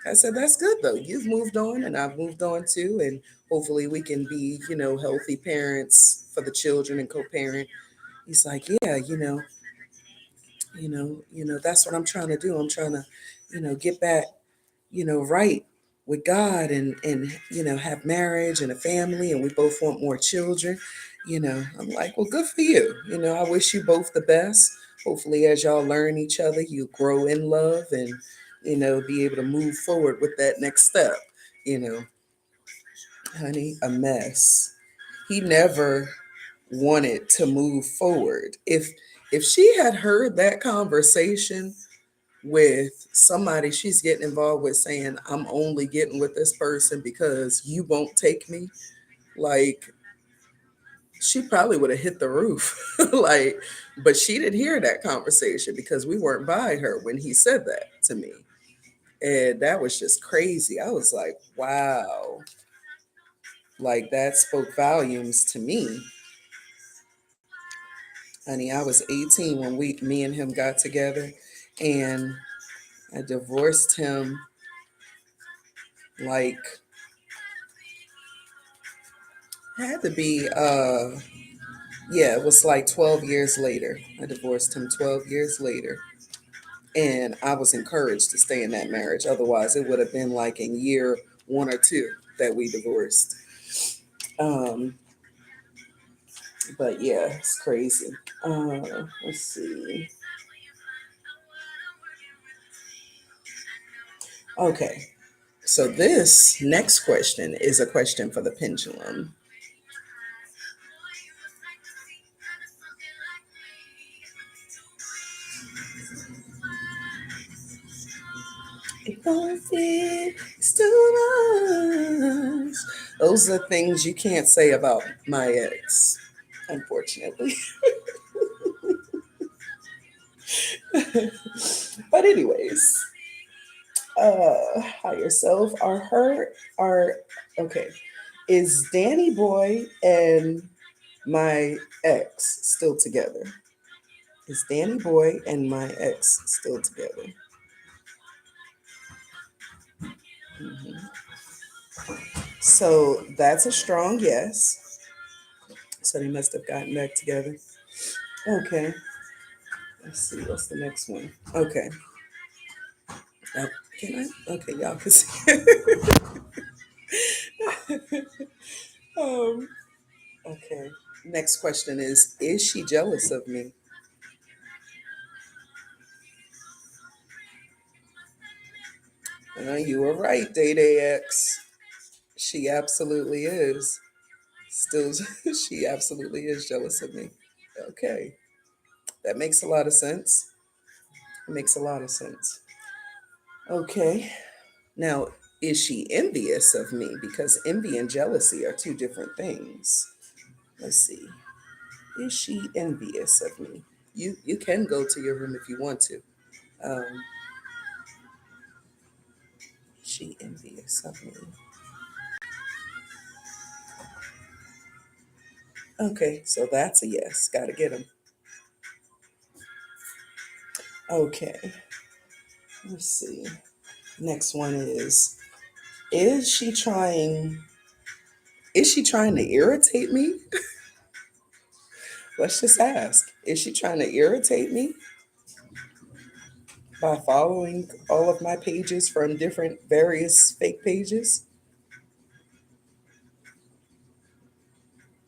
I said, "That's good though. You've moved on and I've moved on too. And hopefully we can be, healthy parents for the children and co-parent." He's like, "Yeah, that's what I'm trying to do. I'm trying to, get back, right with God and have marriage and a family, and we both want more children." I'm like, "Well, good for you. I wish you both the best. Hopefully as y'all learn each other, you grow in love and, be able to move forward with that next step." You know, honey, a mess. He never wanted to move forward. If she had heard that conversation with somebody she's getting involved with saying, "I'm only getting with this person because you won't take me," like, she probably would have hit the roof. Like, but she didn't hear that conversation because we weren't by her when he said that to me. And that was just crazy. I was like, wow, like that spoke volumes to me. Honey, I was 18 when me and him got together, and I divorced him like, had to be yeah, it was like 12 years later. I divorced him 12 years later. And I was encouraged to stay in that marriage. Otherwise, it would have been like in year one or two that we divorced. Um, but yeah, it's crazy. Let's see. Okay. So this next question is a question for the pendulum. If only it's too much. Those are things you can't say about my ex, unfortunately. But anyways, higher self are her are okay. Is Danny Boy and my ex still together? Is Danny Boy and my ex still together? Mhm. So that's a strong yes. So they must have gotten back together. Okay. Let's see. What's the next one? Okay. Now, can I? Okay, y'all can see. um, okay. Next question is she jealous of me? You were right, Day Day X. She absolutely is. Still, she absolutely is jealous of me. Okay. That makes a lot of sense. It makes a lot of sense. Okay. Now, is she envious of me? Because envy and jealousy are two different things. Let's see. Is she envious of me? You can go to your room if you want to. Um, she envious of me. Okay, so that's a yes. Got to get him. Okay, let's see. Next one is she trying is she trying to irritate me? Let's just ask. Is she trying to irritate me by following all of my pages from different various fake pages?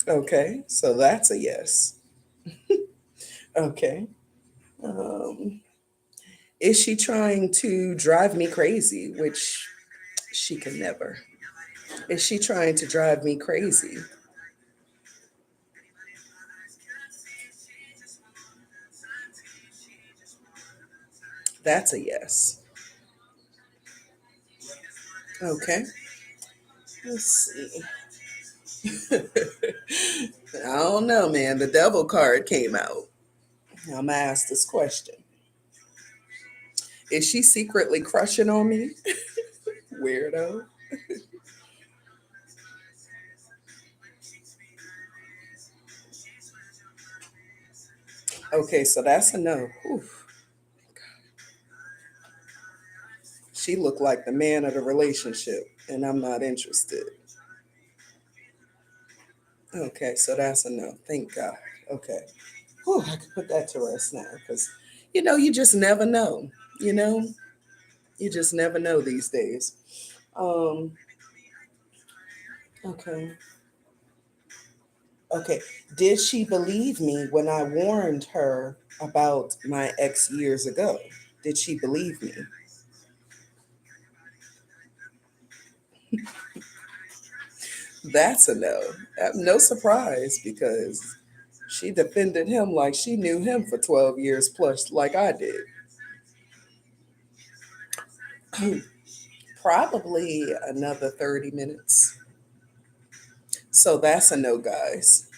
Okay, so that's a yes. Okay. Um, is she trying to drive me crazy? Which she can never. Is she trying to drive me crazy? That's a yes. Okay. Let's see. I don't know, man. The devil card came out. I'm gonna ask this question. Is she secretly crushing on me? Weirdo. Okay, so that's a no. Oof. She looked like the man of the relationship, and I'm not interested. Okay, so that's a no. Thank God. Okay. Whew, I can put that to rest now because, you just never know. You know, you just never know these days. Um, okay. Okay. Did she believe me when I warned her about my ex years ago? Did she believe me? That's a no. No surprise because she defended him like she knew him for 12 years plus, like I did. Probably another 30 minutes. So that's a no, guys.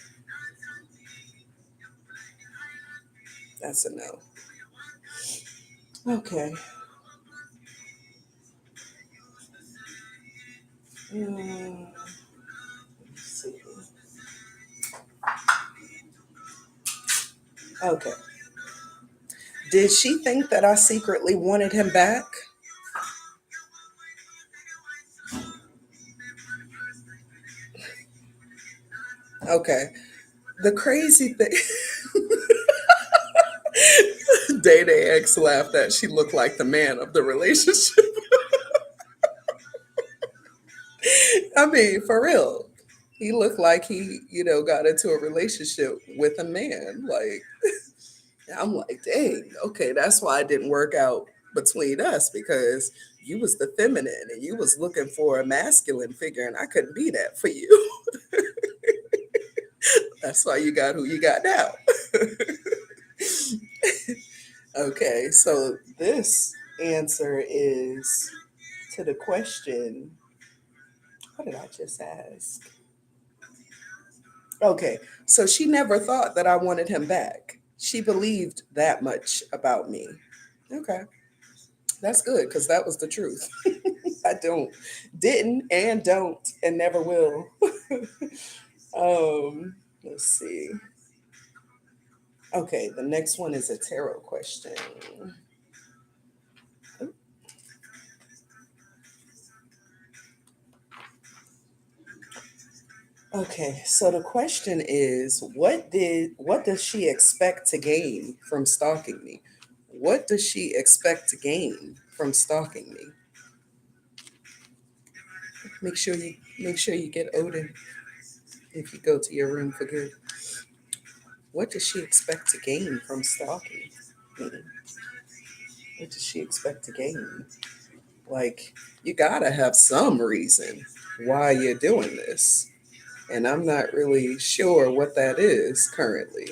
That's a no. Okay. Mm, let's see. Okay. Did she think that I secretly wanted him back? Okay. The crazy thing, Day X laughed that she looked like the man of the relationship. I mean, for real. He looked like he, got into a relationship with a man. Like, I'm like, dang, okay, that's why it didn't work out between us because you was the feminine and you was looking for a masculine figure, and I couldn't be that for you. That's why you got who you got now. Okay, so this answer is to the question, what did I just ask? Okay, so she never thought that I wanted him back. She believed that much about me. Okay, that's good because that was the truth. I didn't, and don't, and never will. Let's see. Okay, the next one is a tarot question. Okay, so the question is, what does she expect to gain from stalking me? What does she expect to gain from stalking me? Make sure you get Odin if you go to your room for good. What does she expect to gain from stalking me? What does she expect to gain? Like, you gotta have some reason why you're doing this. And I'm not really sure what that is currently.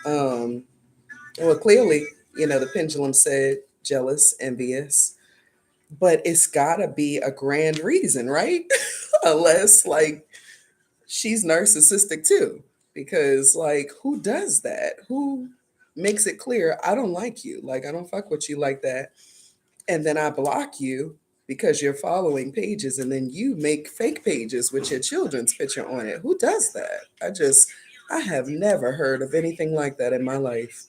Um, well, clearly, the pendulum said jealous, envious, but it's gotta be a grand reason, right? Unless, like, she's narcissistic too. Because, like, who does that? Who makes it clear, I don't like you? Like, I don't fuck with you like that. And then I block you because you're following pages, and then you make fake pages with your children's picture on it. Who does that? I have never heard of anything like that in my life.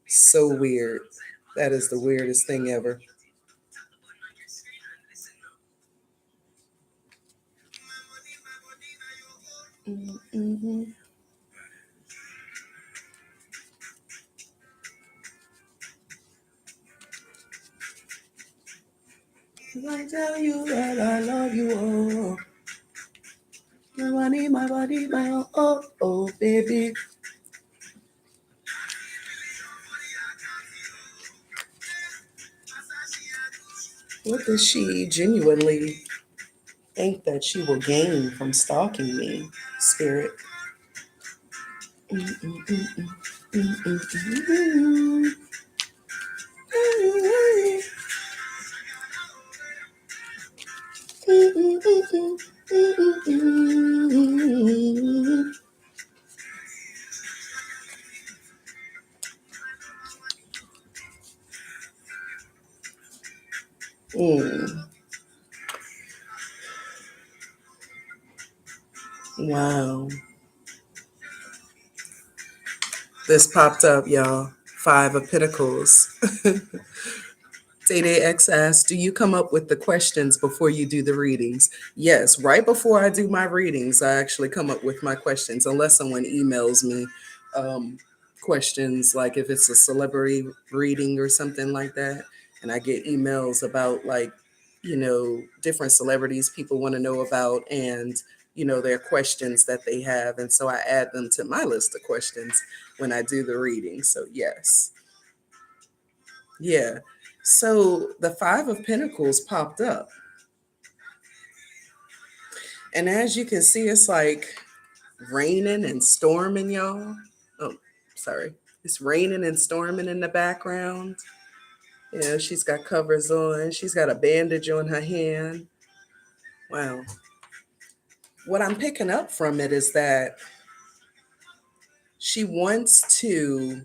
So weird. That is the weirdest thing ever. Mhm. I tell you that I love you, oh, my money, my body, my oh, baby. What does she genuinely think that she will gain from stalking me, spirit? Mm, wow. This popped up, y'all. Five of Pentacles. Day X asks, do you come up with the questions before you do the readings? Yes, right before I do my readings, I actually come up with my questions, unless someone emails me um, questions, like if it's a celebrity reading or something like that, and I get emails about, like, different celebrities people want to know about, and their questions that they have, and so I add them to my list of questions when I do the reading. So yes. Yeah. So the Five of Pentacles popped up. And as you can see, it's like raining and storming, y'all. Oh, sorry. It's raining and storming in the background. She's got covers on. She's got a bandage on her hand. Wow. What I'm picking up from it is that she wants to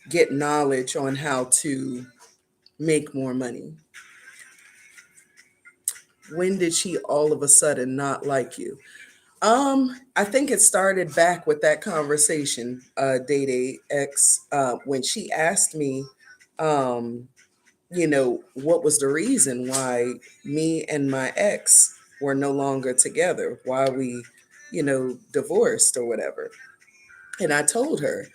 get knowledge on how to make more money. When did she all of a sudden not like you? I think it started back with that conversation, Day X, when she asked me, um, what was the reason why me and my ex were no longer together, why we, divorced or whatever. And I told her,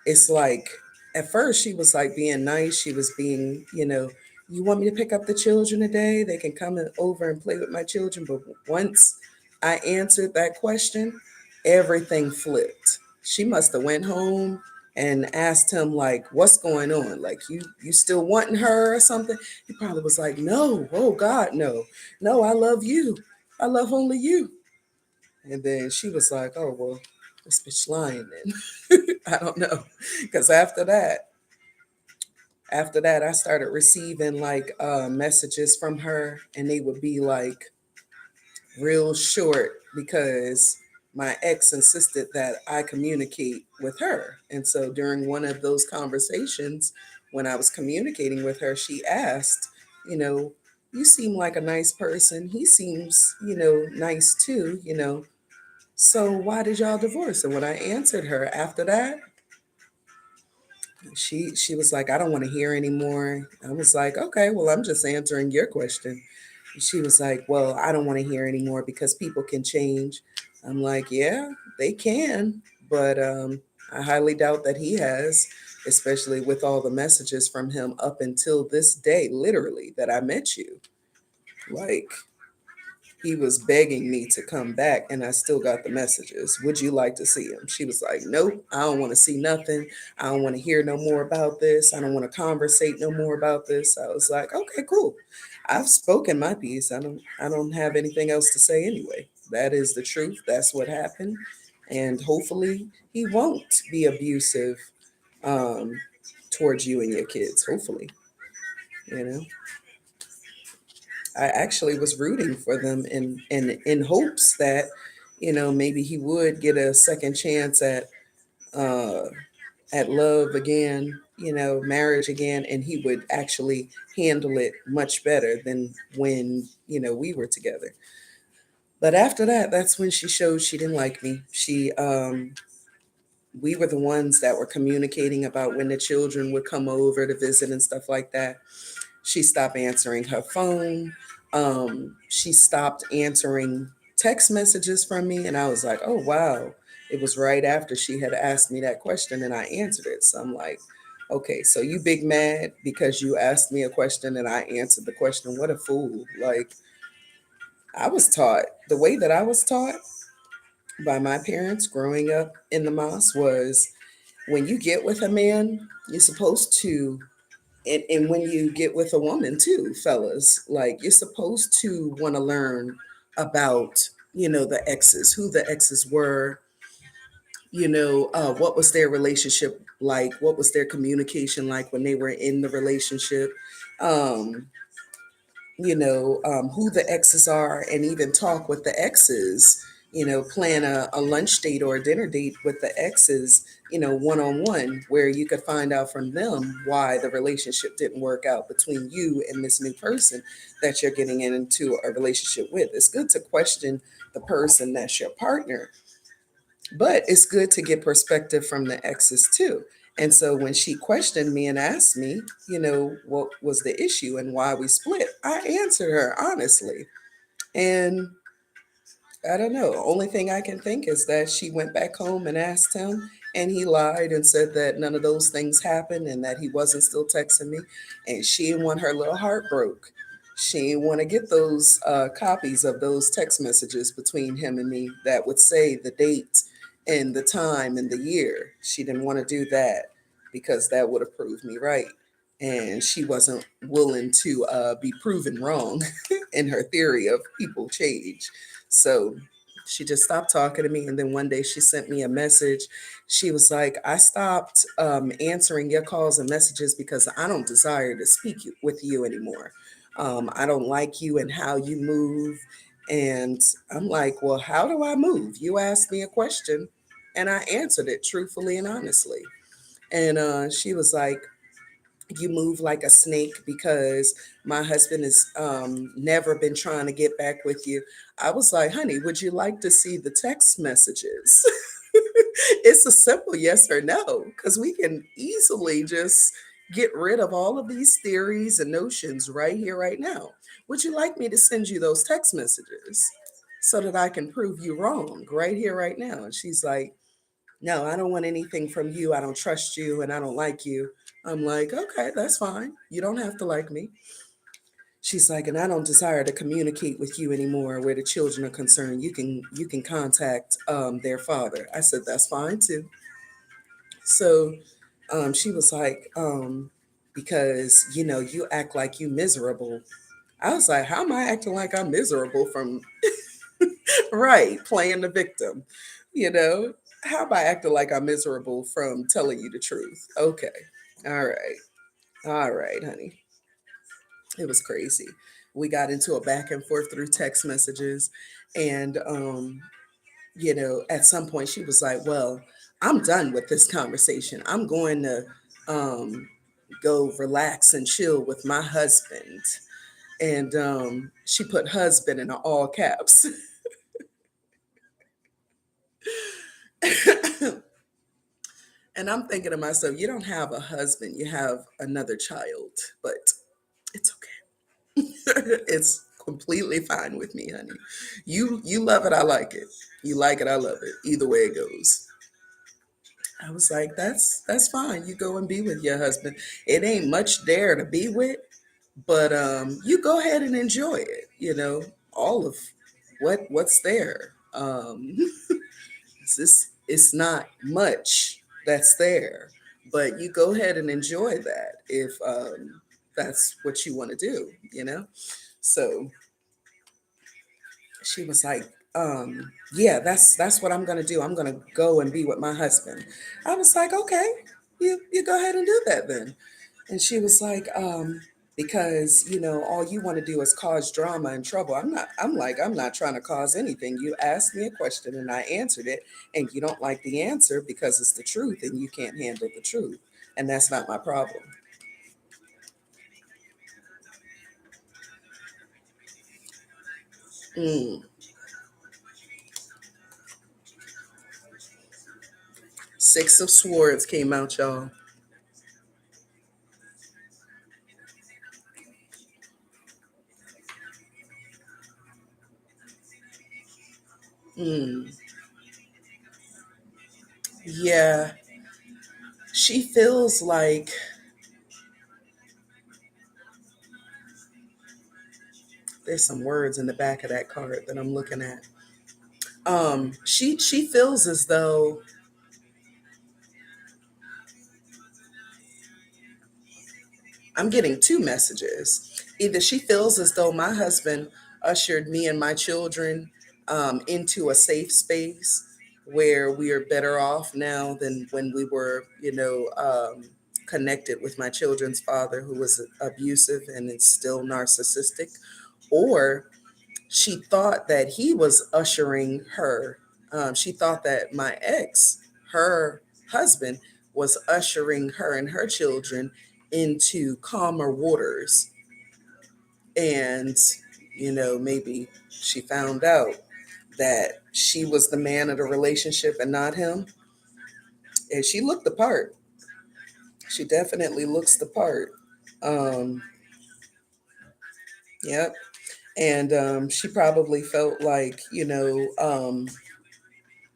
it's like, at first she was like being nice. She was being, you want me to pick up the children today? They can come over and play with my children. But once I answered that question, everything flipped. She must have went home and asked him like, what's going on? Like, you still wanting her or something? He probably was like, no, oh God, no, no, I love you. I love only you. And then she was like, oh, well, this bitch lying then. I don't know. Because after that, I started receiving like messages from her, and they would be like real short because my ex insisted that I communicate with her. And so during one of those conversations, when I was communicating with her, she asked, you know, you seem like a nice person. He seems, nice too, So why did y'all divorce? And when I answered her after that, she was like, I don't want to hear anymore. I was like, okay, well, I'm just answering your question. She was like, well, I don't want to hear anymore because people can change. I'm like, yeah, they can, but I highly doubt that he has, especially with all the messages from him up until this day, literally, that I met you. Like, he was begging me to come back, and I still got the messages. Would you like to see him? She was like, nope, I don't want to see nothing. I don't want to hear no more about this. I don't want to conversate no more about this. I was like, okay, cool. I've spoken my piece. I don't have anything else to say anyway. That is the truth. That's what happened. And hopefully he won't be abusive um towards you and your kids. Hopefully, you know. I actually was rooting for them in hopes that, maybe he would get a second chance uh at love again, marriage again, and he would actually handle it much better than when, we were together. But after that, that's when she showed she didn't like me. We were the ones that were communicating about when the children would come over to visit and stuff like that. She stopped answering her phone. She stopped answering text messages from me. And I was like, oh, wow. It was right after she had asked me that question and I answered it. So I'm like, okay, so you big mad because you asked me a question and I answered the question. What a fool. Like, I was taught, the way that I was taught by my parents growing up in the mosque was when you get with a man, you're supposed to, and when you get with a woman too, fellas, like you're supposed to want to learn about, the exes, who the exes were, what was their relationship like, what was their communication like when they were in the relationship, um, who the exes are, and even talk with the exes, plan a lunch date or a dinner date with the exes, one on one, where you could find out from them why the relationship didn't work out between you and this new person that you're getting into a relationship with. It's good to question the person that's your partner, but it's good to get perspective from the exes too. And so when she questioned me and asked me, what was the issue and why we split, I answered her honestly. And I don't know. Only thing I can think is that she went back home and asked him, and he lied and said that none of those things happened and that he wasn't still texting me. And she didn't want her little heart broke. She didn't want to get those copies of those text messages between him and me that would say the date and the time and the year. She didn't want to do that because that would have proved me right. And she wasn't willing to be proven wrong in her theory of people change. So she just stopped talking to me. And then one day she sent me a message. She was like, I stopped answering your calls and messages because I don't desire to speak with you anymore. I don't like you and how you move. And I'm like, well, how do I move? You asked me a question and I answered it truthfully and honestly. And she was like, you move like a snake because my husband has never been trying to get back with you. I was like, honey, would you like to see the text messages? It's a simple yes or no, because we can easily just get rid of all of these theories and notions right here, right now. Would you like me to send you those text messages so that I can prove you wrong right here, right now? And she's like, no, I don't want anything from you. I don't trust you and I don't like you. I'm like, okay, that's fine. You don't have to like me. She's like, and I don't desire to communicate with you anymore where the children are concerned. You can contact their father. I said, that's fine too. So she was like, because you act like you miserable. I was like, how am I acting like I'm miserable from right playing the victim? You know, how am I acting like I'm miserable from telling you the truth? Okay, all right, all right, honey. It was crazy. We got into a back and forth through text messages, and at some point she was like, "Well, I'm done with this conversation. I'm going to um, go relax and chill with my husband." And she put husband in all caps. And I'm thinking to myself, you don't have a husband, you have another child, but it's okay. It's completely fine with me, honey. You love it, I like it. You like it, I love it. Either way it goes. I was like, that's fine. You go and be with your husband. It ain't much there to be with, but you go ahead and enjoy it. All of what's there. It's not much that's there, but you go ahead and enjoy that if that's what you want to do. So she was like, yeah, that's what I'm gonna do. I'm gonna go and be with my husband. I was like, okay, you go ahead and do that then. And she was like, because all you want to do is cause drama and trouble. I'm not trying to cause anything. You asked me a question and I answered it, and you don't like the answer because it's the truth and you can't handle the truth. And that's not my problem. Mm. Six of Swords came out, y'all. Mm. Yeah, she feels like there's some words in the back of that card that I'm looking at. She feels as though I'm getting two messages. Either she feels as though my husband ushered me and my children into a safe space where we are better off now than when we were, connected with my children's father, who was abusive and is still narcissistic. Or she thought that he was ushering her. She thought that my ex, her husband, was ushering her and her children into calmer waters. And, maybe she found out that she was the man of the relationship and not him. And she looked the part. She definitely looks the part. Um, yep. And she probably felt like,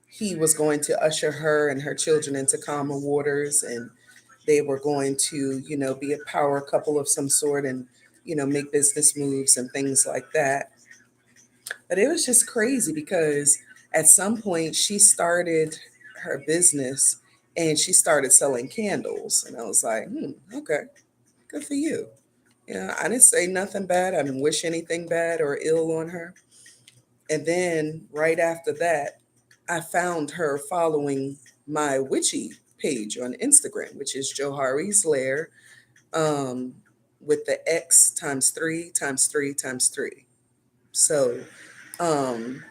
he was going to usher her and her children into calmer waters, and they were going to be a power couple of some sort, and make business moves and things like that. But it was just crazy because at some point she started her business and she started selling candles, and I was like, okay, good for you. I didn't say nothing bad. I didn't wish anything bad or ill on her. And then right after that, I found her following my Witchy page on Instagram, which is Joharislair, um, with the X times three times three times three. So um,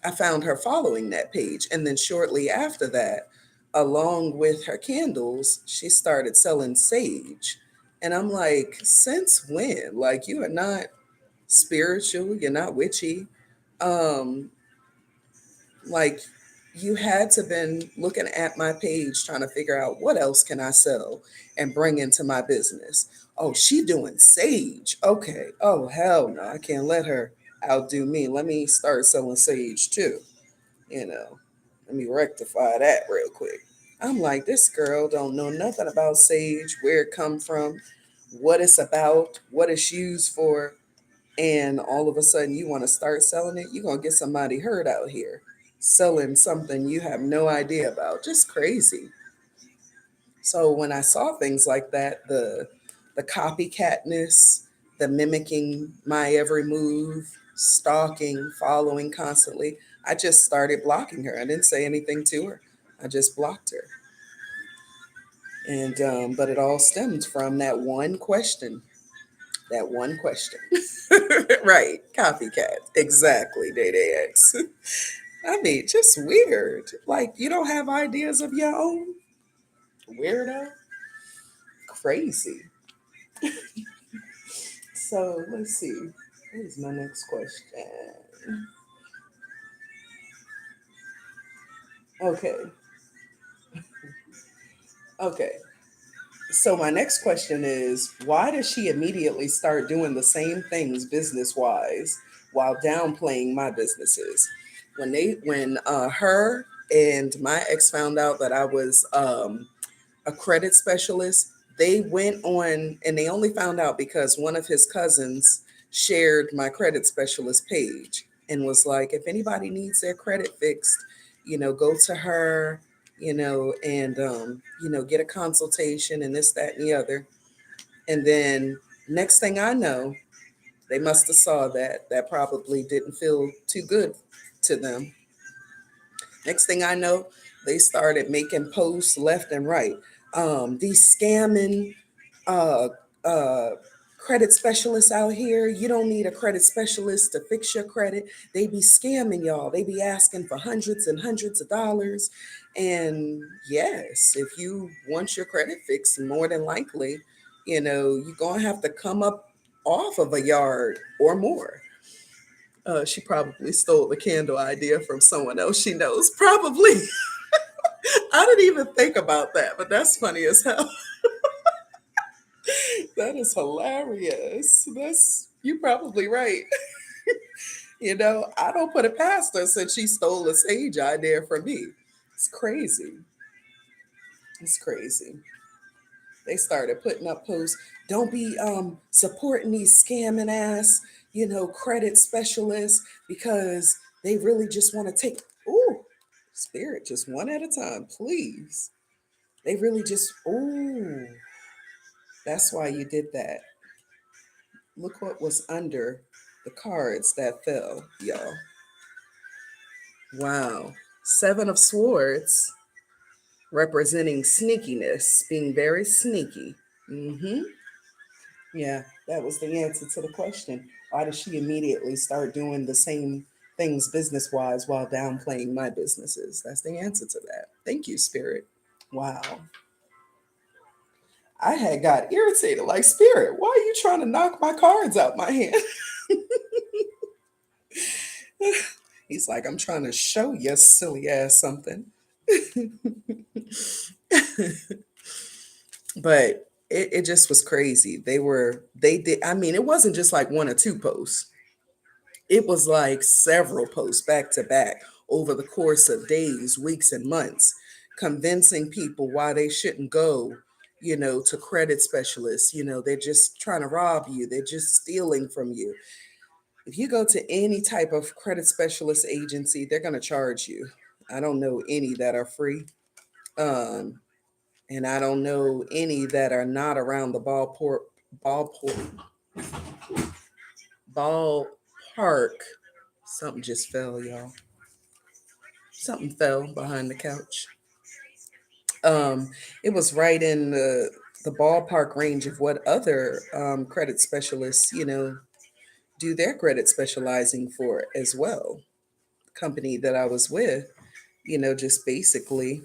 I found her following that page. And then shortly after that, along with her candles, she started selling sage. And I'm like, since when? Like, you are not spiritual, you're not witchy. Um, like you had to been looking at my page trying to figure out what else can I sell and bring into my business. Oh, she doing sage. Okay. Oh, hell no. I can't let her outdo me. Let me start selling sage too. You know, let me rectify that real quick. I'm like, this girl don't know nothing about sage, where it come from, what it's about, what it's used for, and all of a sudden you want to start selling it. You're gonna get somebody hurt out here selling something you have no idea about. Just crazy. So when I saw things like that, the copycatness, the mimicking my every move, stalking, following constantly, I just started blocking her. I didn't say anything to her. I just blocked her. And but it all stemmed from that one question. That one question. Right. Copycat. Exactly, Day X. I mean, just weird. Like you don't have ideas of your own? Weirdo. Crazy. So let's see. Here's my next question. Okay. Okay. So my next question is why does she immediately start doing the same things business wise while downplaying my businesses? When her and my ex found out that I was a credit specialist, they went on and they only found out because one of his cousins shared my credit specialist page and was like, if anybody needs their credit fixed, go to her, and get a consultation and this, that, and the other. And then next thing I know, they must have saw that probably didn't feel too good to them. Next thing I know, they started making posts left and right. These scamming uh, uh, credit specialists out here. You don't need a credit specialist to fix your credit. They be scamming y'all. They be asking for hundreds and hundreds of dollars. And yes, if you want your credit fixed, more than likely, you're going to have to come up off of a yard or more. She probably stole the candle idea from someone else she knows. Probably. I didn't even think about that, but that's funny as hell. That is hilarious. That's you probably right. I don't put it past her since she stole a sage idea from me. It's crazy. It's crazy. They started putting up posts. Don't be supporting these scamming ass, credit specialists because they really just want to take. Ooh, spirit, just one at a time, please. They really just. Ooh, that's why you did that. Look what was under the cards that fell, y'all. Wow. Seven of Swords representing sneakiness, being very sneaky. Mm-hmm. Yeah, that was the answer to the question. Why does she immediately start doing the same things business wise while downplaying my businesses? That's the answer to that. Thank you, Spirit. Wow. I had got irritated like, Spirit, why are you trying to knock my cards out my hand? He's like, I'm trying to show you silly ass something. But it just was crazy. They did, I mean, it wasn't just like one or two posts. It was like several posts back to back over the course of days, weeks, and months, convincing people why they shouldn't go, to credit specialists. They're just trying to rob you, they're just stealing from you. If you go to any type of credit specialist agency, they're going to charge you. I don't know any that are free. Um, and I don't know any that are not around the ballport, ballpark. Something just fell, y'all. Something fell behind the couch. It was right in the ballpark range of what other credit specialists, do their credit specializing for as well. Company that I was with, just basically,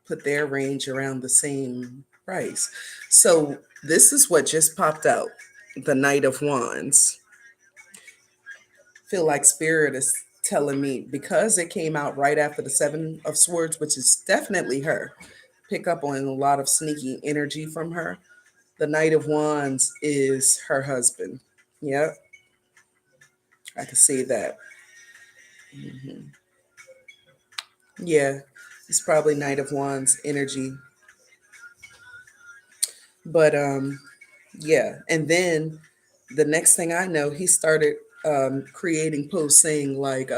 put their range around the same price. So this is what just popped out. The Knight of Wands. Feel like Spirit is telling me because it came out right after the Seven of Swords, which is definitely her. Pick up on a lot of sneaky energy from her. The Knight of Wands is her husband. Yep, I can see that. Mhm. Yeah, it's probably Knight of Wands energy. But yeah, and then the next thing I know, he started creating posts saying like,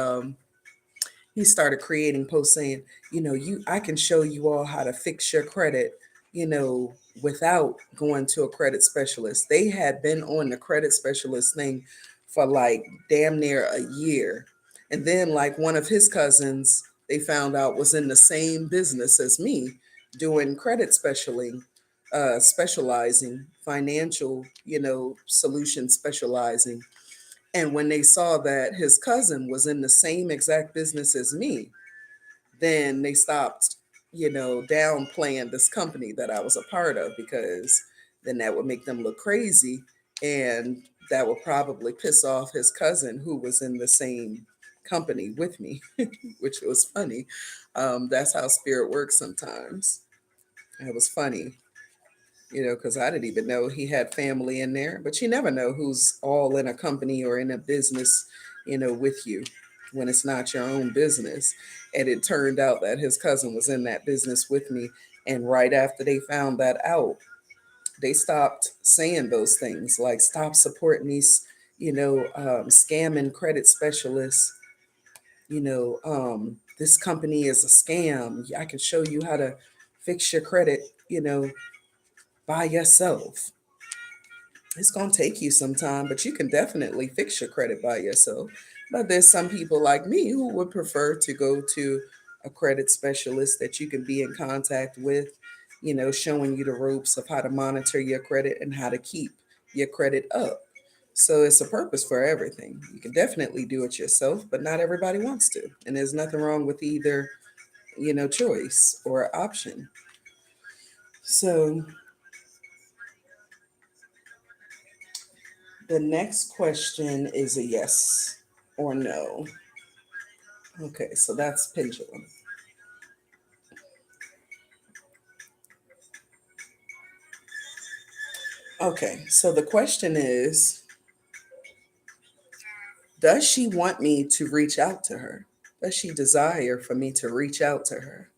he started creating posts saying, I can show you all how to fix your credit, you know, without going to a credit specialist. They had been on the credit specialist thing for like damn near a year. And then like one of his cousins, they found out was in the same business as me, doing credit specialing, specializing, financial, solution specializing. And when they saw that his cousin was in the same exact business as me, then they stopped, downplaying this company that I was a part of, because then that would make them look crazy. And that would probably piss off his cousin who was in the same company with me, which was funny. That's how spirit works sometimes. It was funny, because I didn't even know he had family in there. But you never know who's all in a company or in a business, with you when it's not your own business. And it turned out that his cousin was in that business with me. And right after they found that out, they stopped saying those things like, stop supporting these, scamming credit specialists. This company is a scam. I can show you how to fix your credit, by yourself. It's going to take you some time, but you can definitely fix your credit by yourself. But there's some people like me who would prefer to go to a credit specialist that you can be in contact with, showing you the ropes of how to monitor your credit and how to keep your credit up. So it's a purpose for everything. You can definitely do it yourself, but not everybody wants to. And there's nothing wrong with either, choice or option. So the next question is a yes or no. Okay, so that's pendulum. Okay, so the question is, does she want me to reach out to her? Does she desire for me to reach out to her?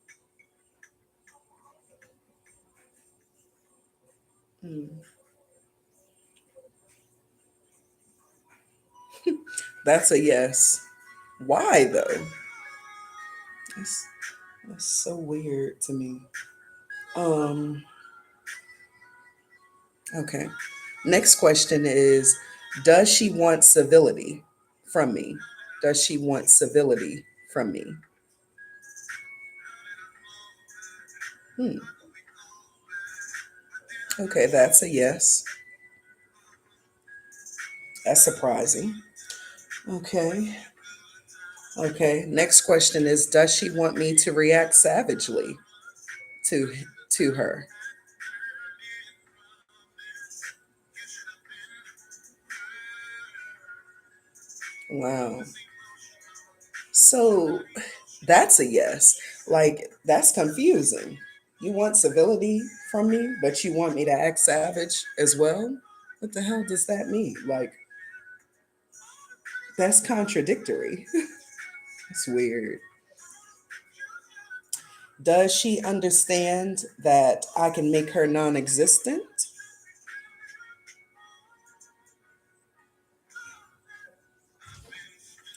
Hmm, that's a yes. Why though? That's, that's so weird to me. Um, okay. Next question is, does she want civility from me? Does she want civility from me? Hmm. Okay, that's a yes. That's surprising. Okay. Okay. Next question is, does she want me to react savagely to to her? Wow. So that's a yes. Like, that's confusing. You want civility from me, but you want me to act savage as well? What the hell does that mean? Like, that's contradictory. It's weird. Does she understand that I can make her non existent?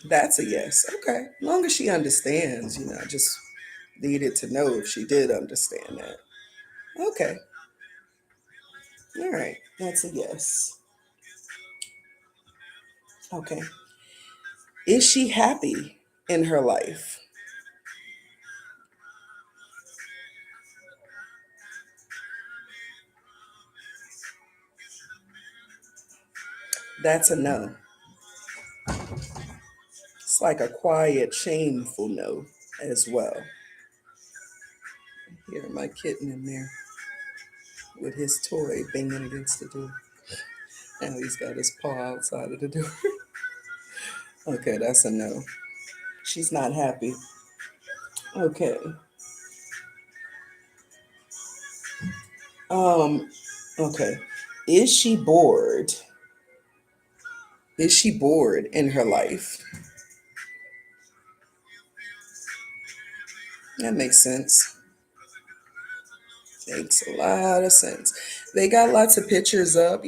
That's a yes. Okay. As long as she understands, I just needed to know if she did understand that. Okay. All right. That's a yes. Okay. Is she happy in her life? That's a no. It's like a quiet, shameful no as well. Hear my kitten in there with his toy banging against the door. Now he's got his paw outside of the door. Okay, that's a no. She's not happy. Okay. Um, okay. Is she bored? Is she bored in her life? That makes sense. Makes a lot of sense. They got lots of pictures up,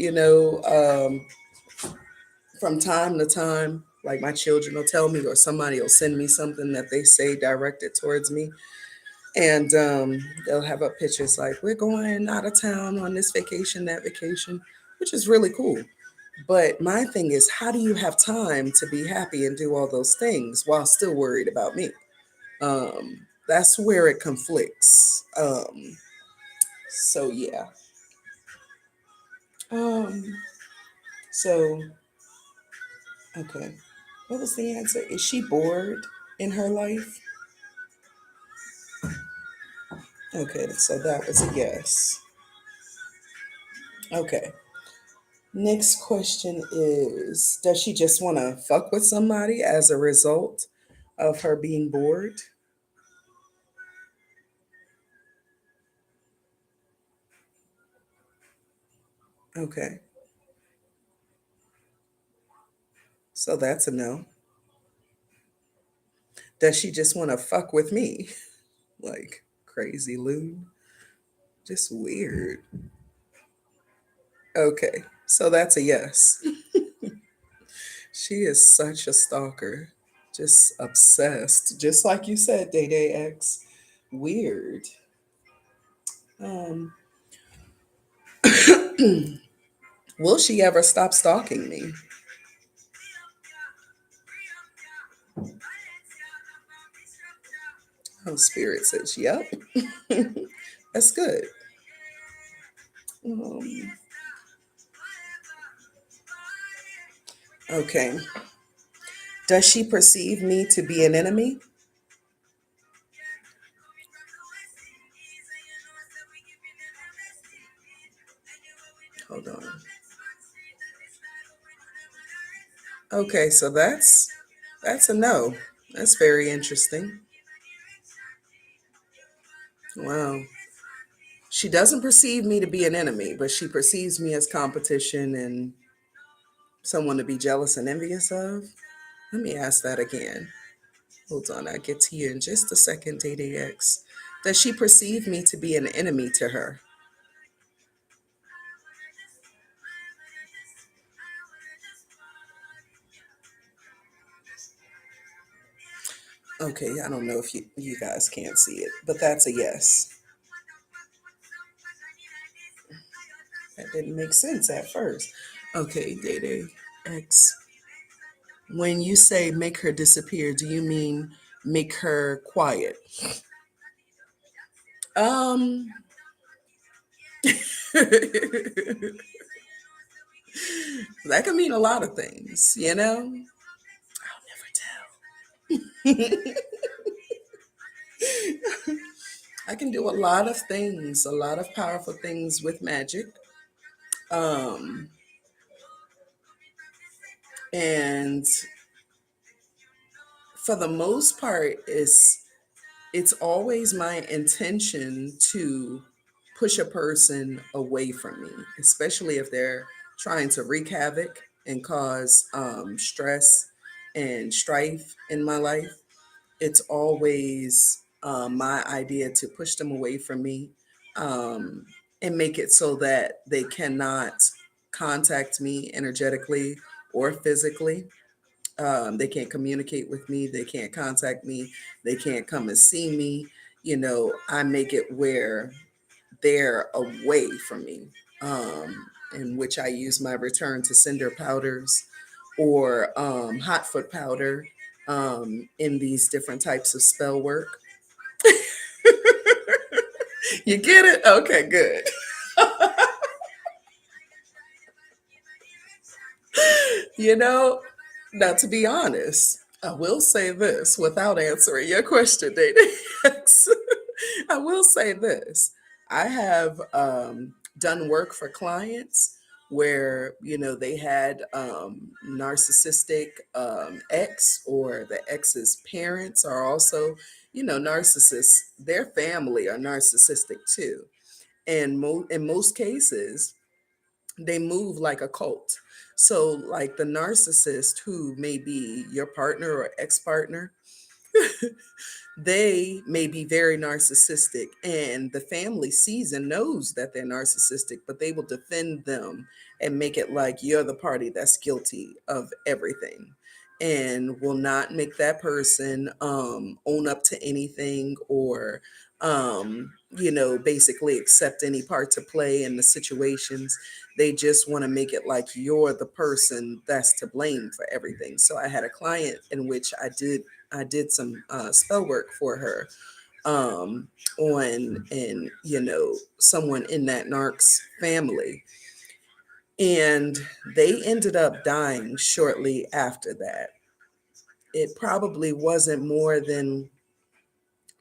from time to time. Like my children will tell me, or somebody will send me something that they say directed towards me. And they'll have up pictures like, we're going out of town on this vacation, that vacation, which is really cool. But my thing is, how do you have time to be happy and do all those things while still worried about me? That's where it conflicts. So yeah. Um, so okay. What was the answer? Is she bored in her life? Okay, so that was a yes. Okay. Next question is, does she just want to fuck with somebody as a result of her being bored? Okay. So that's a no. Does she just want to fuck with me? Like crazy loon? Just weird. Okay. So that's a yes. She is such a stalker. Just obsessed. Just like you said, Day Day X. Weird. Um, will she ever stop stalking me? Oh, Spirit says, yep. That's good. Um, okay. Does she perceive me to be an enemy? Hold on. Okay, so that's a no. That's very interesting. Wow. She doesn't perceive me to be an enemy, but she perceives me as competition and someone to be jealous and envious of. Let me ask that again. Hold on, I'll get to you in just a second, DDX. Does she perceive me to be an enemy to her? Okay, I don't know if you guys can't see it, but that's a yes. That didn't make sense at first. Okay, DDX. When you say make her disappear, do you mean make her quiet? Um, that can mean a lot of things, you know? I'll never tell. I can do a lot of things, a lot of powerful things with magic. Um, and for the most part, it's always my intention to push a person away from me, especially if they're trying to wreak havoc and cause stress and strife in my life. It's always my idea to push them away from me, um, and make it so that they cannot contact me energetically or physically. They can't communicate with me. They can't contact me. They can't come and see me. I make it where they're away from me, in which I use my return to sender powders or hot foot powder in these different types of spell work. You get it? Okay, good. you know, Now to be honest, I will say this without answering your question, Dana. I will say this. I have done work for clients where, they had narcissistic ex, or the ex's parents are also, narcissists. Their family are narcissistic too. And in most cases, they move like a cult. So, like the narcissist who may be your partner or ex partner, they may be very narcissistic, and the family sees and knows that they're narcissistic, but they will defend them and make it like you're the party that's guilty of everything. and will not make that person own up to anything or basically accept any part to play in the situations. They just want to make it like you're the person that's to blame for everything. So I had a client in which I did some spell work for her on and someone in that narc's family, and they ended up dying shortly after that. It probably wasn't more than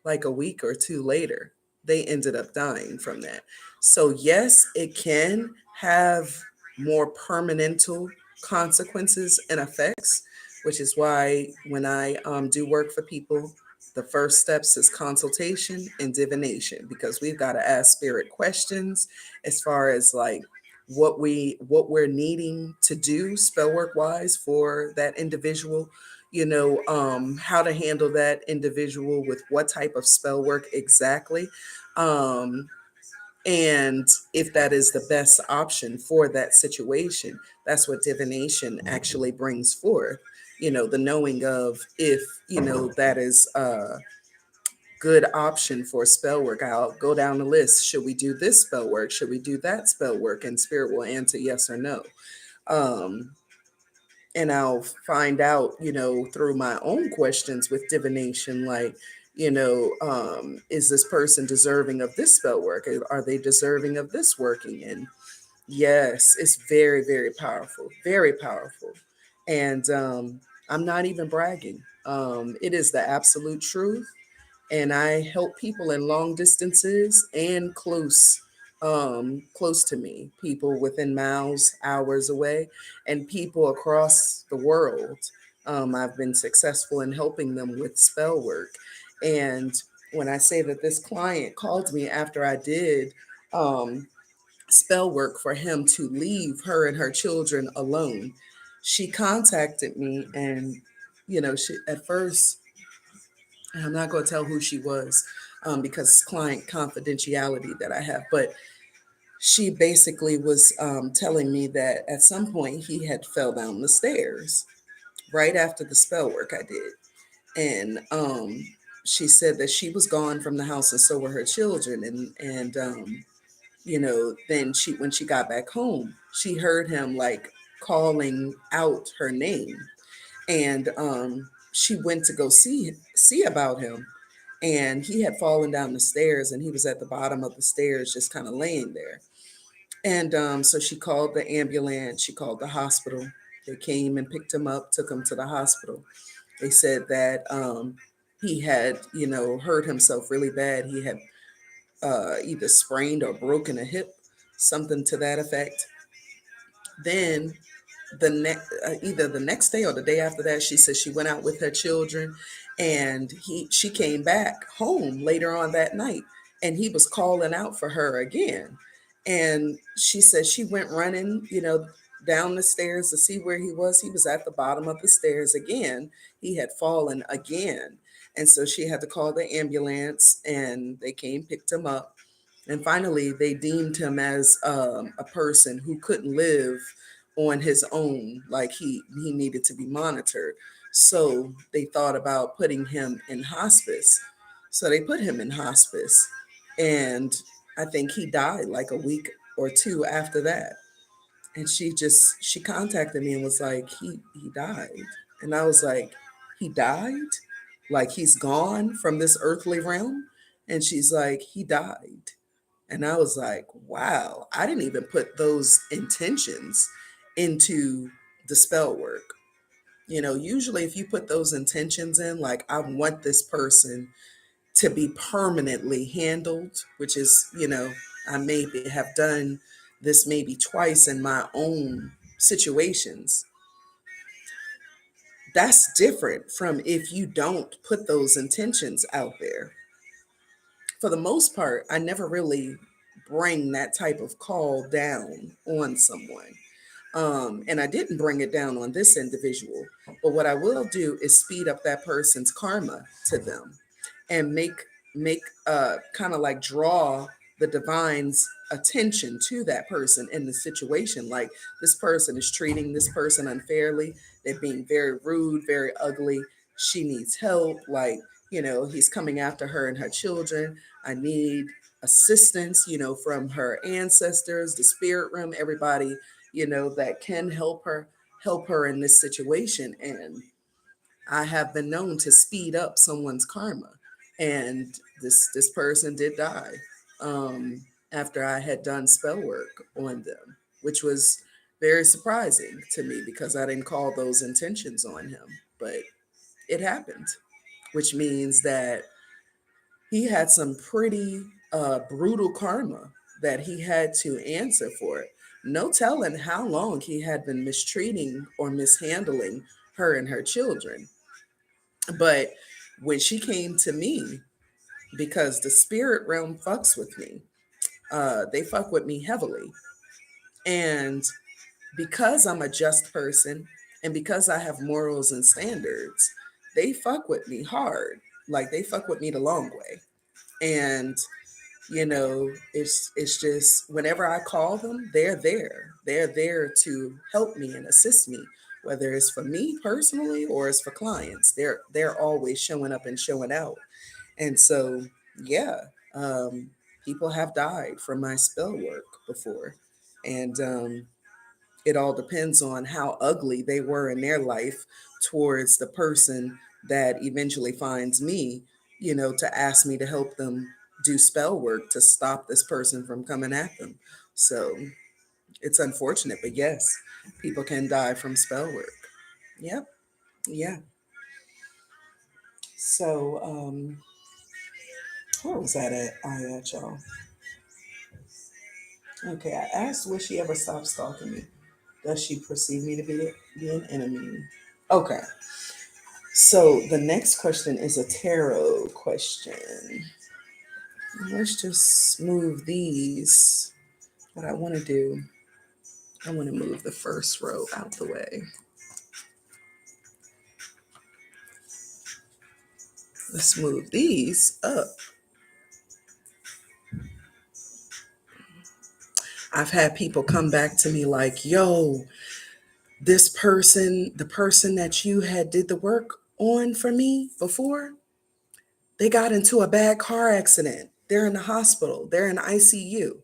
like a week or two later, they ended up dying from that. So, yes, it can have more permanental consequences and effects, which is why when I do work for people, the first steps is consultation and divination, because we've got to ask spirit questions as far as like what we're needing to do spell work wise for that individual, how to handle that individual with what type of spell work exactly, um, and if that is the best option for that situation. That's what divination actually brings forth, the knowing of if, that is a good option for spell work. I'll go down the list. Should we do this spell work? Should we do that spell work? And spirit will answer yes or no. Um, and I'll find out, through my own questions with divination, like, is this person deserving of this spell work? Are they deserving of this working? And yes, it's very, very powerful, very powerful. And I'm not even bragging. It is the absolute truth, and I help people in long distances and close to me, people within miles, hours away, and people across the world. I've been successful in helping them with spell work. And when I say that this client called me after I did um, spell work for him to leave her and her children alone, she contacted me, and she at first, and I'm not going to tell who she was, because it's client confidentiality that I have. But she basically was telling me that at some point he had fell down the stairs right after the spell work I did. And she said that she was gone from the house and so were her children. And then when she got back home, she heard him like calling out her name. And she went to go see about him, and he had fallen down the stairs and he was at the bottom of the stairs just kind of laying there. And so she called the ambulance, she called the hospital. They came and picked him up, took him to the hospital. They said that he had, hurt himself really bad. He had either sprained or broken a hip, something to that effect. Then either the next day or the day after that, she said she went out with her children, and she came back home later on that night, and he was calling out for her again. And she said she went running, down the stairs to see where he was. He was at the bottom of the stairs again. He had fallen again. And so she had to call the ambulance, and they came, picked him up. And finally, they deemed him as a person who couldn't live on his own, like he needed to be monitored. So they thought about putting him in hospice. So they put him in hospice, and I think he died like a week or two after that. And she contacted me and was like, he died. And I was like, he died? Like he's gone from this earthly realm? And she's like, he died. And I was like, wow, I didn't even put those intentions into the spell work. Usually if you put those intentions in, like, I want this person to be permanently handled, which is, I maybe have done this maybe twice in my own situations. That's different from if you don't put those intentions out there. For the most part, I never really bring that type of call down on someone. And I didn't bring it down on this individual. But what I will do is speed up that person's karma to them and make kind of like draw the divine's attention to that person in the situation. Like, this person is treating this person unfairly. They're being very rude, very ugly. She needs help. Like, he's coming after her and her children. I need assistance, from her ancestors, the spirit realm, everybody, that can help her in this situation. And I have been known to speed up someone's karma. And this person did die after I had done spell work on them, which was very surprising to me because I didn't call those intentions on him. But it happened, which means that he had some pretty brutal karma that he had to answer for it. No telling how long he had been mistreating or mishandling her and her children. But when she came to me, because the spirit realm fucks with me, they fuck with me heavily. And because I'm a just person and because I have morals and standards, they fuck with me hard. Like they fuck with me the long way. And it's just whenever I call them, they're there. They're there to help me and assist me, whether it's for me personally or it's for clients. They're always showing up and showing out. And so, yeah, um, people have died from my spell work before, and it all depends on how ugly they were in their life towards the person that eventually finds me, to ask me to help them do spell work to stop this person from coming at them. So it's unfortunate, but yes, people can die from spell work. Yep. Yeah. So, where was that at, y'all? Okay, I asked, will she ever stop stalking me? Does she perceive me to be an enemy? Okay. So the next question is a tarot question. Let's just move these. What I want to do, I want to move the first row out the way. Let's move these up. I've had people come back to me like, yo, this person, the person that you had did the work on for me before, they got into a bad car accident. They're in the hospital. They're in ICU.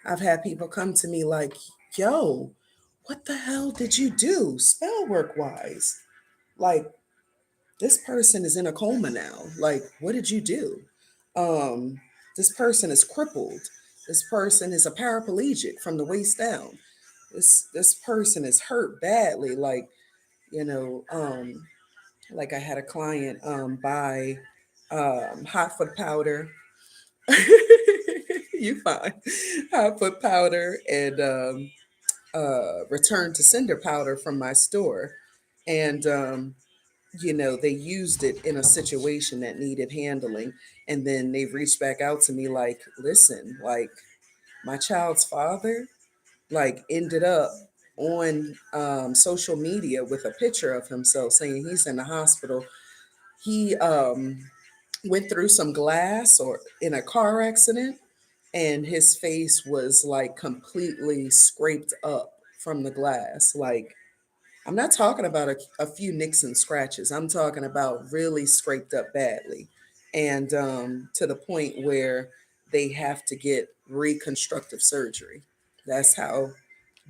I've had people come to me like, yo, what the hell did you do spell work wise? Like, this person is in a coma now. Like, what did you do? Um, this person is crippled. This person is a paraplegic from the waist down. This person is hurt badly. You know, um, like I had a client buy hot foot powder. You fine. Hot foot powder and return to sender powder from my store. And, they used it in a situation that needed handling. And then they reached back out to me like, listen, like my child's father, like ended up on social media with a picture of himself saying he's in the hospital. He went through some glass or in a car accident and his face was like completely scraped up from the glass. Like, I'm not talking about a few nicks and scratches. I'm talking about really scraped up badly. And to the point where they have to get reconstructive surgery. That's how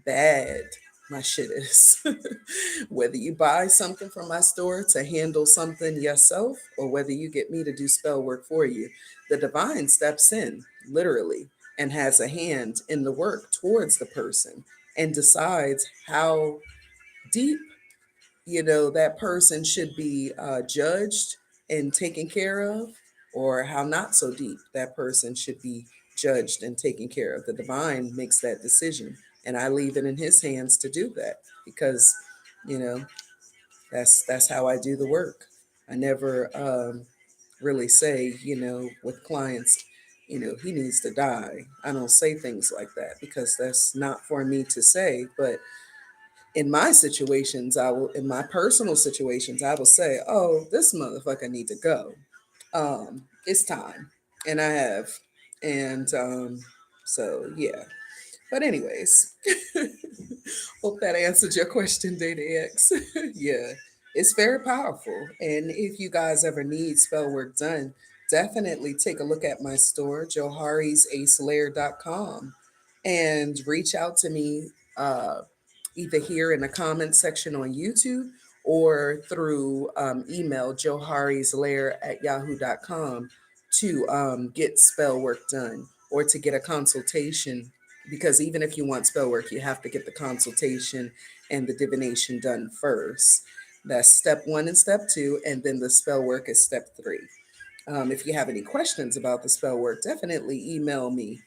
bad my shit is. Whether you buy something from my store to handle something yourself or whether you get me to do spell work for you, the divine steps in literally and has a hand in the work towards the person and decides how deep, that person should be judged and taken care of, or how not so deep that person should be judged and taken care of. The divine makes that decision, and I leave it in his hands to do that because, you know, that's how I do the work. I never really say, with clients, he needs to die. I don't say things like that because that's not for me to say, but in my situations, in my personal situations, I will say, "Oh, this motherfucker need to go. It's time," and I have, and so yeah. But anyways, hope that answered your question, Data X. Yeah, it's very powerful. And if you guys ever need spell work done, definitely take a look at my store, joharislair.com, and reach out to me either here in the comments section on YouTube or through email joharislair@yahoo.com to get spell work done or to get a consultation, because even if you want spell work, you have to get the consultation and the divination done first. That's step one and step two, and then the spell work is step three. If you have any questions about the spell work, definitely email me,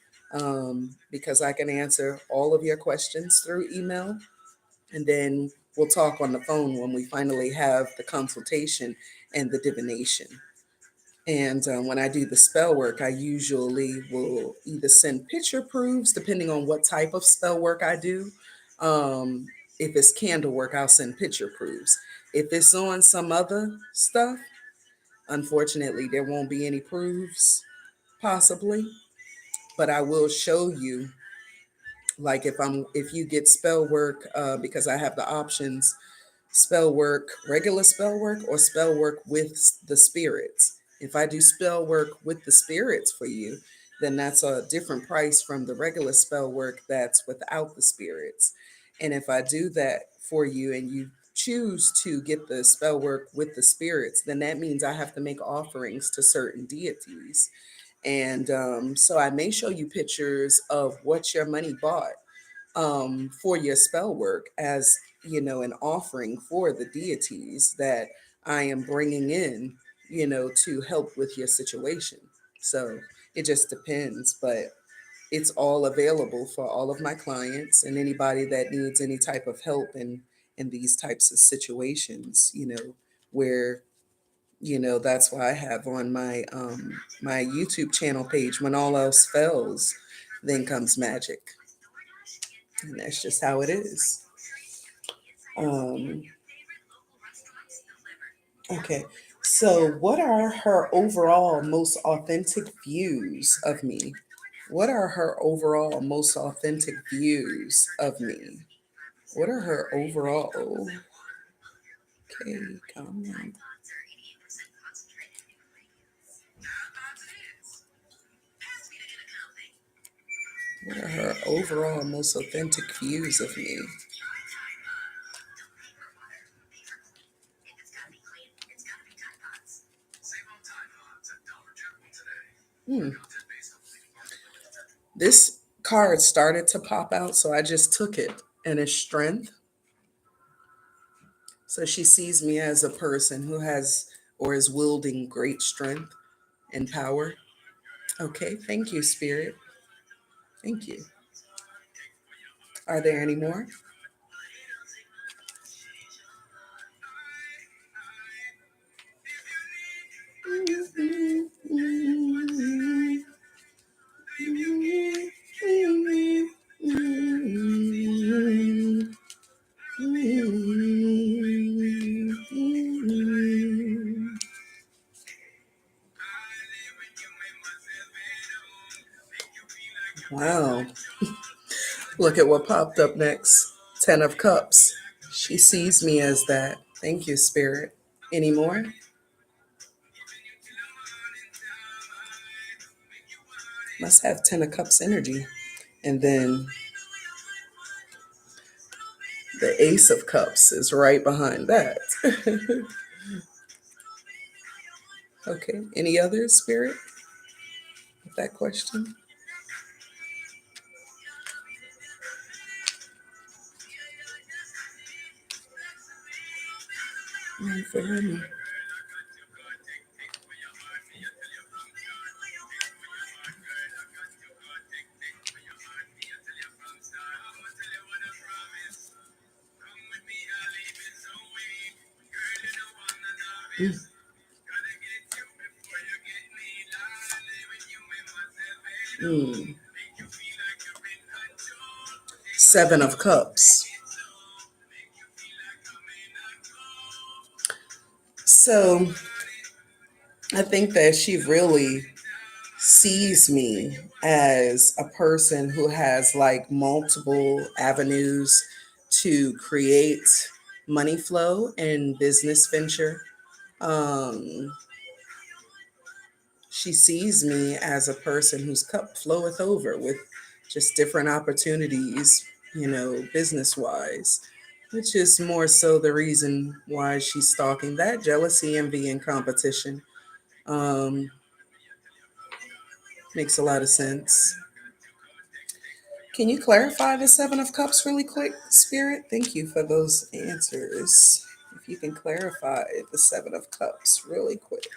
because I can answer all of your questions through email. And then we'll talk on the phone when we finally have the consultation and the divination. And when I do the spell work, I usually will either send picture proofs, depending on what type of spell work I do. Um, if it's candle work, I'll send picture proofs. If it's on some other stuff, unfortunately, there won't be any proofs, possibly. But I will show you, like if you get spell work, because I have the options: spell work, regular spell work, or spell work with the spirits. If I do spell work with the spirits for you, then that's a different price from the regular spell work that's without the spirits. And if I do that for you and you choose to get the spell work with the spirits, then that means I have to make offerings to certain deities. And so I may show you pictures of what your money bought for your spell work, as an offering for the deities that I am bringing in, to help with your situation. So it just depends, but it's all available for all of my clients and anybody that needs any type of help in these types of situations, where that's why I have on my YouTube channel page, when all else fails, then comes magic. And that's just how it is. Um, okay. So, what are her overall most authentic views of me? What are her overall most authentic views of me? What are her overall? Okay, calm down. What are her overall most authentic views of me? Hmm. This card started to pop out, so I just took it, and it's strength. So she sees me as a person who has or is wielding great strength and power. Okay, thank you, Spirit. Thank you. Are there any more? Wow. Look at what popped up next. 10 of Cups. She sees me as that. Thank you, Spirit. Any more? Must have 10 of Cups energy. And then the Ace of Cups is right behind that. Okay. Any others, Spirit, with that question? For him. Mm. Seven of Cups. So I think that she really sees me as a person who has like multiple avenues to create money flow and business venture. Um, she sees me as a person whose cup floweth over with just different opportunities, business wise, which is more so the reason why she's stalking. That jealousy, envy, and competition um, makes a lot of sense. Can you clarify the Seven of Cups really quick, Spirit? Thank you for those answers. If you can clarify the Seven of Cups really quick.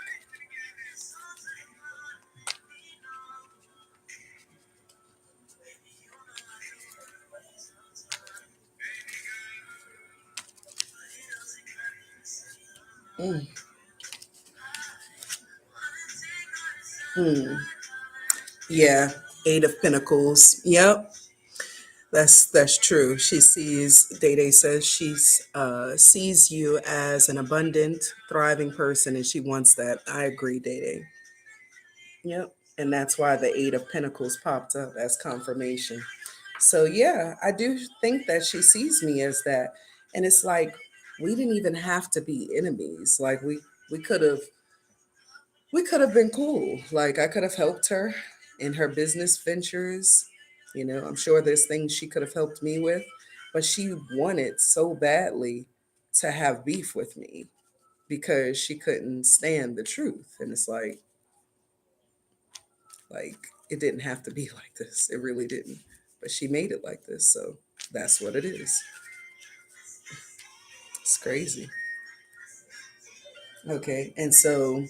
Mm. Hmm. Yeah, Eight of Pentacles. Yep, that's true. She sees. Day says she's sees you as an abundant, thriving person, and she wants that. I agree, Day. Yep, and that's why the Eight of Pentacles popped up as confirmation. So yeah, I do think that she sees me as that, and it's like we didn't even have to be enemies. Like we could have been cool. Like I could have helped her in her business ventures. I'm sure there's things she could have helped me with, but she wanted so badly to have beef with me because she couldn't stand the truth. And it's like it didn't have to be like this. It really didn't. But she made it like this, so that's what it is. It's crazy. Okay, and so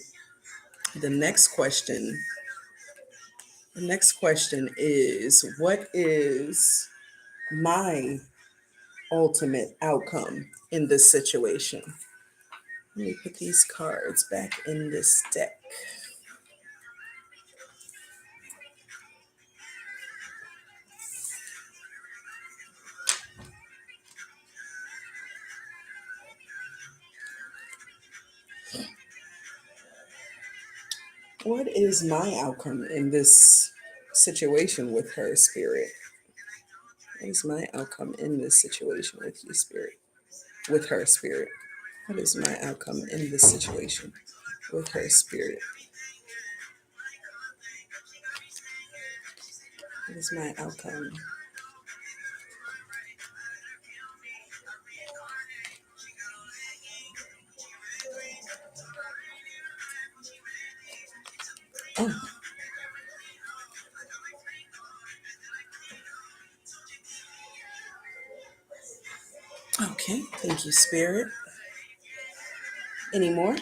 the next question, is what is my ultimate outcome in this situation? Let me put these cards back in this deck. What is my outcome in this situation with her, Spirit? What is my outcome in this situation with you, Spirit? With her, Spirit? What is my outcome in this situation with her, Spirit? What is my outcome? Oh, okay. Thank you, Spirit. Any more?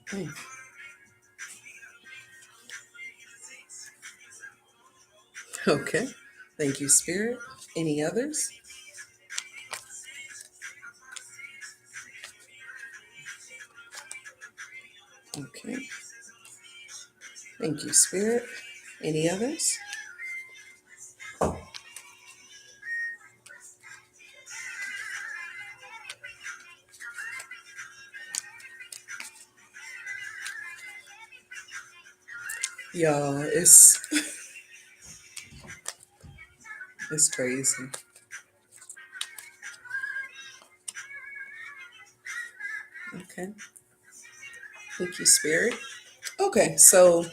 Hmm. Okay. Thank you, Spirit. Any others? Okay. Thank you, Spirit. Any others? Y'all, it's crazy. Okay. Thank you, Spirit. Okay, so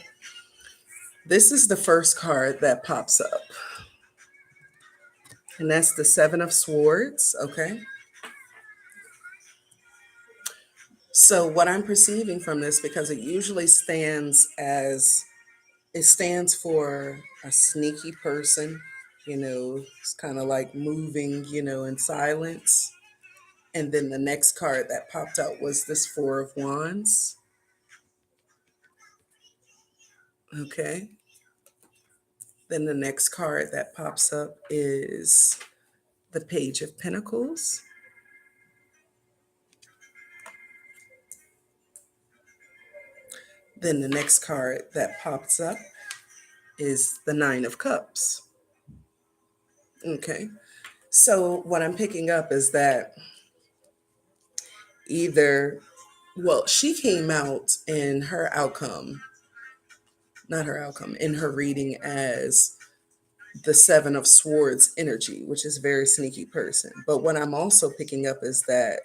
this is the first card that pops up, and that's the Seven of Swords. Okay. So what I'm perceiving from this, because it stands for a sneaky person, it's kind of like moving, in silence. And then the next card that popped out was this Four of Wands. Okay. Then the next card that pops up is the Page of Pentacles. Then the next card that pops up is the Nine of Cups. Okay. So what I'm picking up is that either, well, she came out in her outcome, not her outcome, in her reading as the Seven of Swords energy, which is a very sneaky person. But what I'm also picking up is that,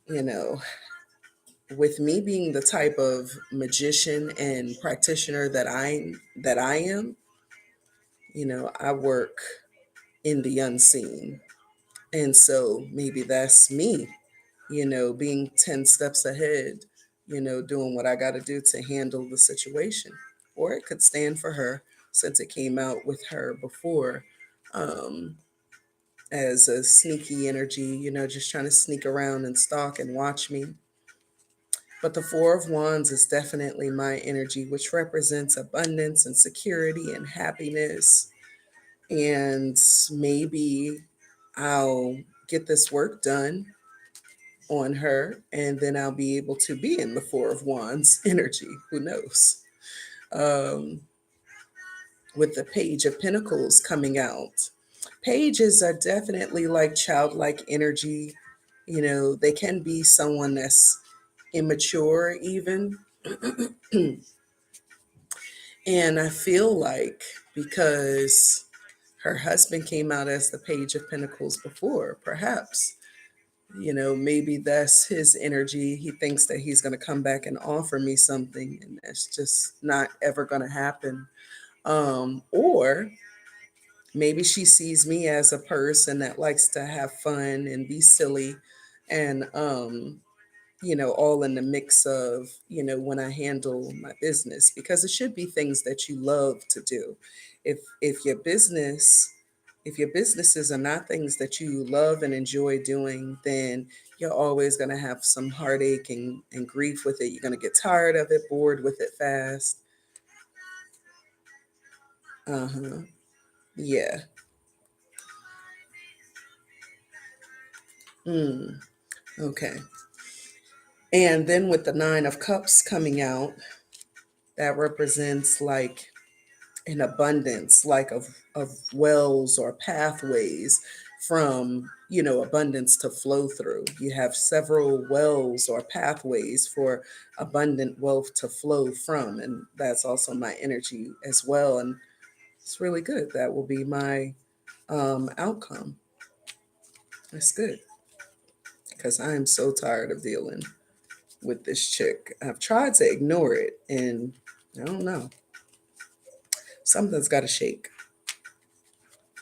you know, with me being the type of magician and practitioner that I am, I work in the unseen. And so maybe that's me, being 10 steps ahead, doing what I got to do to handle the situation. Or it could stand for her since it came out with her before, um, as a sneaky energy, just trying to sneak around and stalk and watch me. But the Four of Wands is definitely my energy, which represents abundance and security and happiness. And maybe I'll get this work done on her, and then I'll be able to be in the Four of Wands energy. Who knows? Um, with the Page of Pentacles coming out, pages are definitely like childlike energy. They can be someone that's immature, even. And I feel like because her husband came out as the Page of Pentacles before, perhaps, maybe that's his energy. He thinks that he's going to come back and offer me something, and that's just not ever going to happen. Or maybe she sees me as a person that likes to have fun and be silly, and all in the mix of, when I handle my business, because it should be things that you love to do. If your businesses are not things that you love and enjoy doing, then you're always going to have some heartache and grief with it. You're going to get tired of it, bored with it fast. Uh-huh. Yeah. Mm. Okay. And then with the Nine of Cups coming out, that represents like an abundance, like of wells or pathways from, abundance to flow through. You have several wells or pathways for abundant wealth to flow from, and that's also my energy as well. And it's really good. That will be my outcome. That's good, because I am so tired of dealing with this chick. I've tried to ignore it, and I don't know, something's got to shake.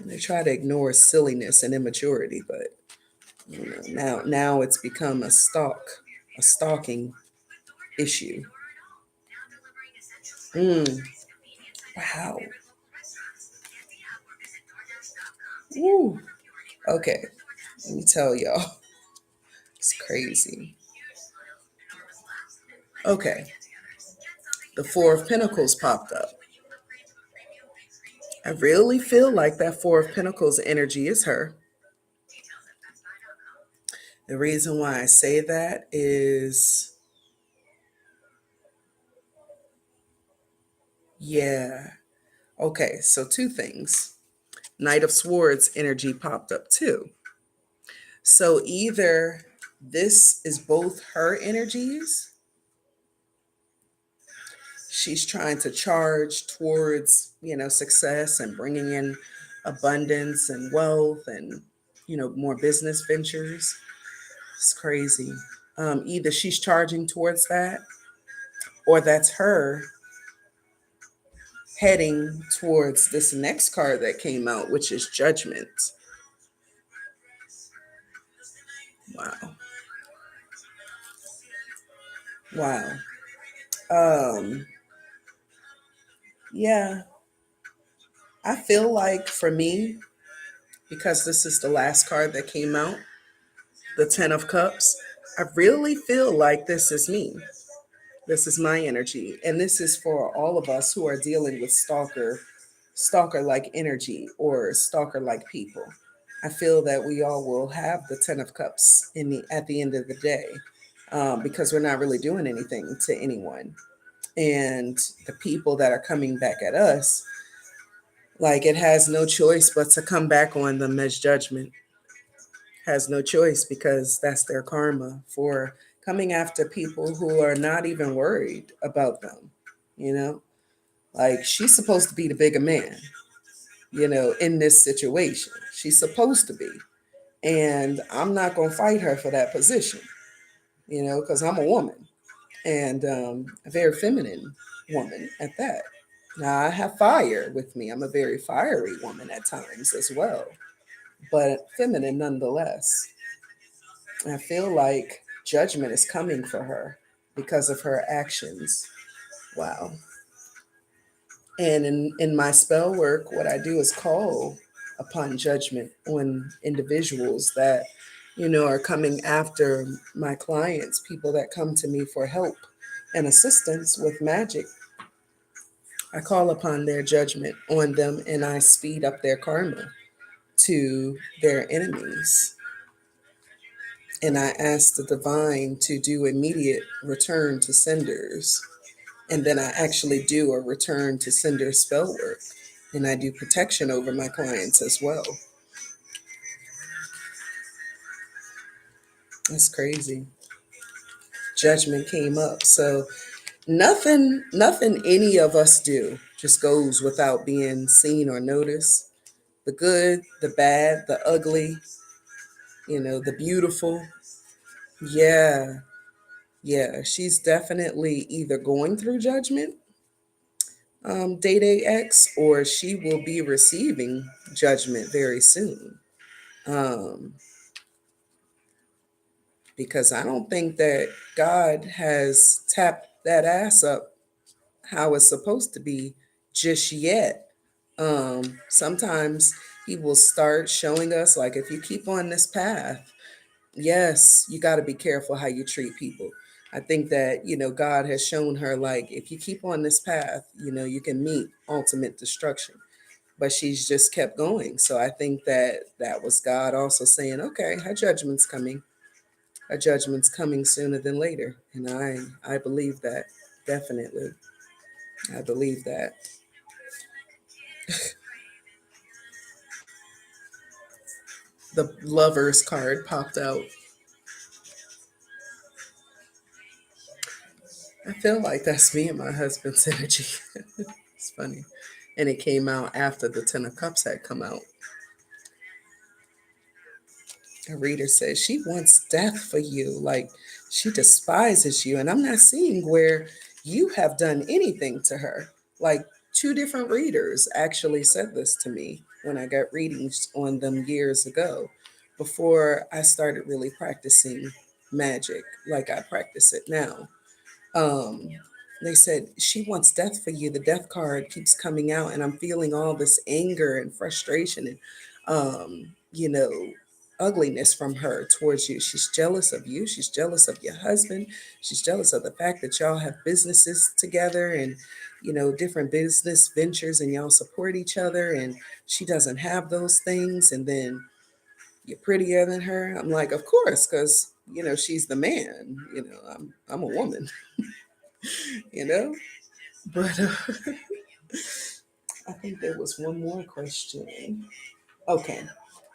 They try to ignore silliness and immaturity, but now it's become a stalking issue. Mm, wow. Woo. Okay, let me tell y'all, it's crazy. Okay, the Four of Pentacles popped up. I really feel like that Four of Pentacles energy is her. The reason why I say that is, yeah. Okay, so two things. Knight of Swords energy popped up too. So either this is both her energies, she's trying to charge towards, success and bringing in abundance and wealth and, more business ventures. It's crazy. Either she's charging towards that, or that's her heading towards this next card that came out, which is Judgment. Wow. Wow. Um, yeah, I feel like for me, because this is the last card that came out, the Ten of Cups, I really feel like this is me. This is my energy. And this is for all of us who are dealing with stalker like energy or stalker like people. I feel that we all will have the Ten of Cups at the end of the day. because we're not really doing anything to anyone. And the people that are coming back at us, like it has no choice but to come back on them as judgment. Has no choice because that's their karma for coming after people who are not even worried about them. You know, like she's supposed to be the bigger man, in this situation. She's supposed to be. And I'm not going to fight her for that position, because I'm a woman and a very feminine woman at that. Now, I have fire with me. I'm a very fiery woman at times as well, but feminine nonetheless. I feel like judgment is coming for her because of her actions. Wow. And in my spell work, what I do is call upon judgment on individuals that, are coming after my clients, people that come to me for help and assistance with magic. I call upon their judgment on them and I speed up their karma to their enemies. And I ask the divine to do immediate return to senders. And then I actually do a return to sender spell work. And I do protection over my clients as well. That's crazy. Judgment came up. So nothing any of us do just goes without being seen or noticed. The good, the bad, the ugly, the beautiful. Yeah. Yeah. She's definitely either going through judgment, Day Day X, or she will be receiving judgment very soon. Um, because I don't think that God has tapped that ass up how it's supposed to be just yet. Sometimes he will start showing us, like, if you keep on this path, yes, you got to be careful how you treat people. I think that, God has shown her, like, if you keep on this path, you can meet ultimate destruction. But she's just kept going. So I think that that was God also saying, okay, her judgment's coming. Her judgment's coming sooner than later. And I believe that, definitely. I believe that. The lovers card popped out. I feel like that's me and my husband's energy. It's funny. And it came out after the Ten of Cups had come out. A reader says she wants death for you. Like she despises you. And I'm not seeing where you have done anything to her. Like two different readers actually said this to me when I got readings on them years ago before I started really practicing magic like I practice it now. um they said she wants death for you. The death card keeps coming out and I'm feeling all this anger and frustration and ugliness from her towards you. She's jealous of you, she's jealous of your husband, she's jealous of the fact that y'all have businesses together and different business ventures and y'all support each other and she doesn't have those things. And then you're prettier than her. I'm like, of course, because she's the man. I'm a woman. you know. But I think there was one more question. Okay,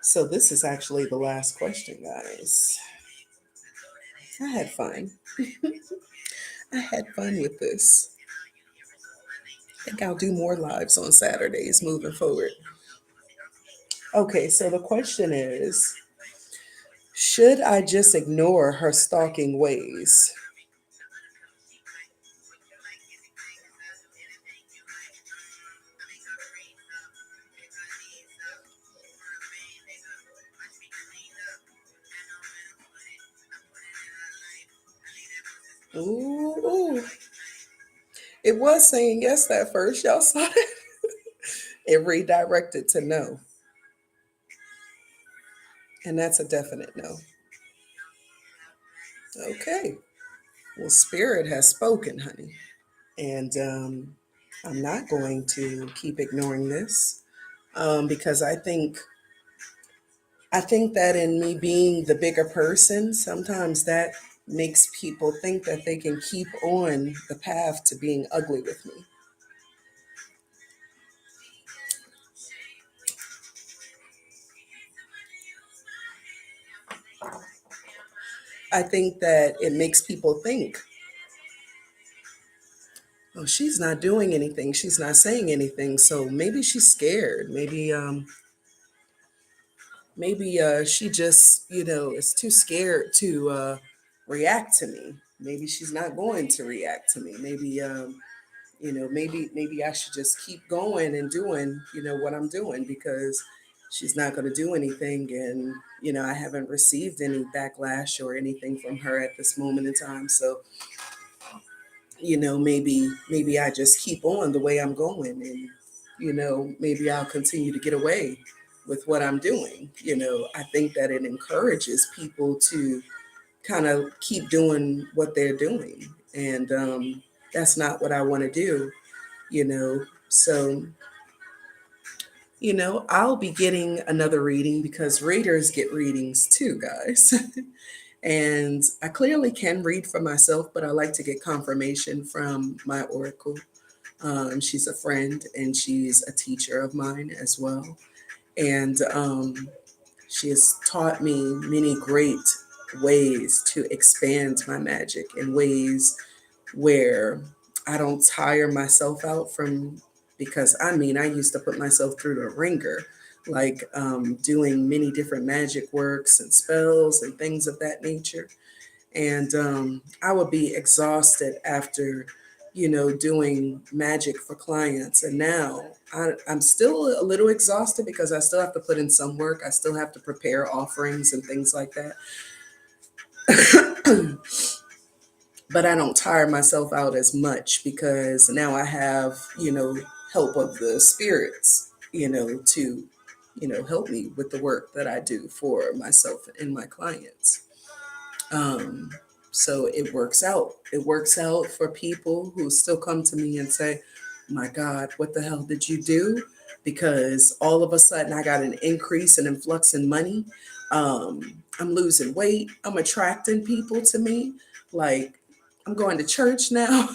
so this is actually the last question, guys. I had fun. I had fun with this. I think I'll do more lives on Saturdays moving forward. Okay, so the question is, should I just ignore her stalking ways? Ooh, ooh. It was saying yes at first. Y'all saw it. It redirected to no. And that's a definite no. Okay. Well, Spirit has spoken, honey. And I'm not going to keep ignoring this because I think that in me being the bigger person, sometimes that makes people think that they can keep on the path to being ugly with me. I think that it makes people think, oh, she's not doing anything, she's not saying anything, so maybe she's scared. Maybe she just, is too scared to react to me. Maybe she's not going to react to me. Maybe I should just keep going and doing, what I'm doing, because she's not going to do anything. And, I haven't received any backlash or anything from her at this moment in time. So, maybe I just keep on the way I'm going, and, maybe I'll continue to get away with what I'm doing. I think that it encourages people to kind of keep doing what they're doing. And that's not what I want to do, So, I'll be getting another reading because readers get readings too, guys. And I clearly can read for myself, but I like to get confirmation from my oracle. She's a friend and she's a teacher of mine as well. And she has taught me many great ways to expand my magic in ways where I don't tire myself out from, because I used to put myself through the ringer, like doing many different magic works and spells and things of that nature. And I would be exhausted after, doing magic for clients. And now I'm still a little exhausted because I still have to put in some work. I still have to prepare offerings and things like that. But I don't tire myself out as much because now I have, help of the spirits, to, help me with the work that I do for myself and my clients. Um, so it works out. It works out for people who still come to me and say, my God, what the hell did you do? Because all of a sudden I got an increase and influx in money. I'm losing weight. I'm attracting people to me. Like, I'm going to church now.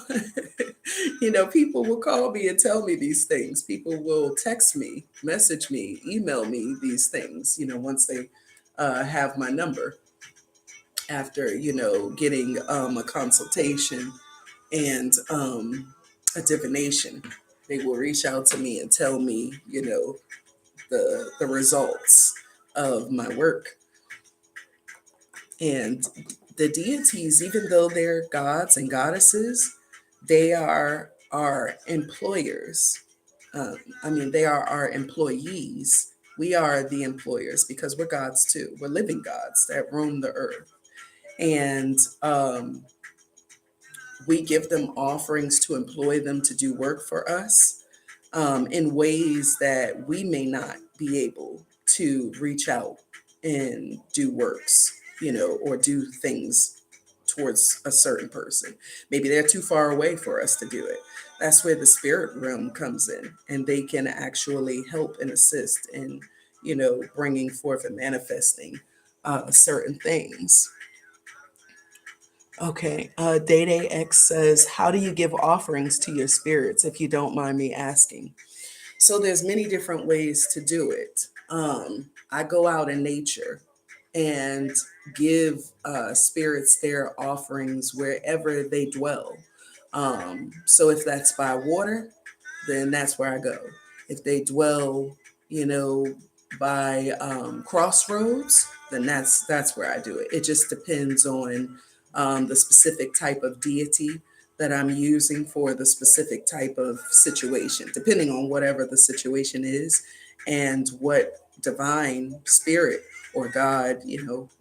People will call me and tell me these things. People will text me, message me, email me these things, once they have my number after, getting a consultation and a divination. They will reach out to me and tell me, the results of my work. And the deities, even though they're gods and goddesses, they are our employers. They are our employees. We are the employers because we're gods too. We're living gods that roam the earth. And we give them offerings to employ them to do work for us in ways that we may not be able to reach out and do works, or do things towards a certain person. Maybe they're too far away for us to do it. That's where the spirit realm comes in, and they can actually help and assist in, bringing forth and manifesting certain things. Okay, Day X says, how do you give offerings to your spirits, if you don't mind me asking? So there's many different ways to do it. I go out in nature and give spirits their offerings wherever they dwell. So if that's by water, then that's where I go. If they dwell, you know, by crossroads, then that's where I do it. It just depends on the specific type of deity that I'm using for the specific type of situation, depending on whatever the situation is and what divine spirit or God,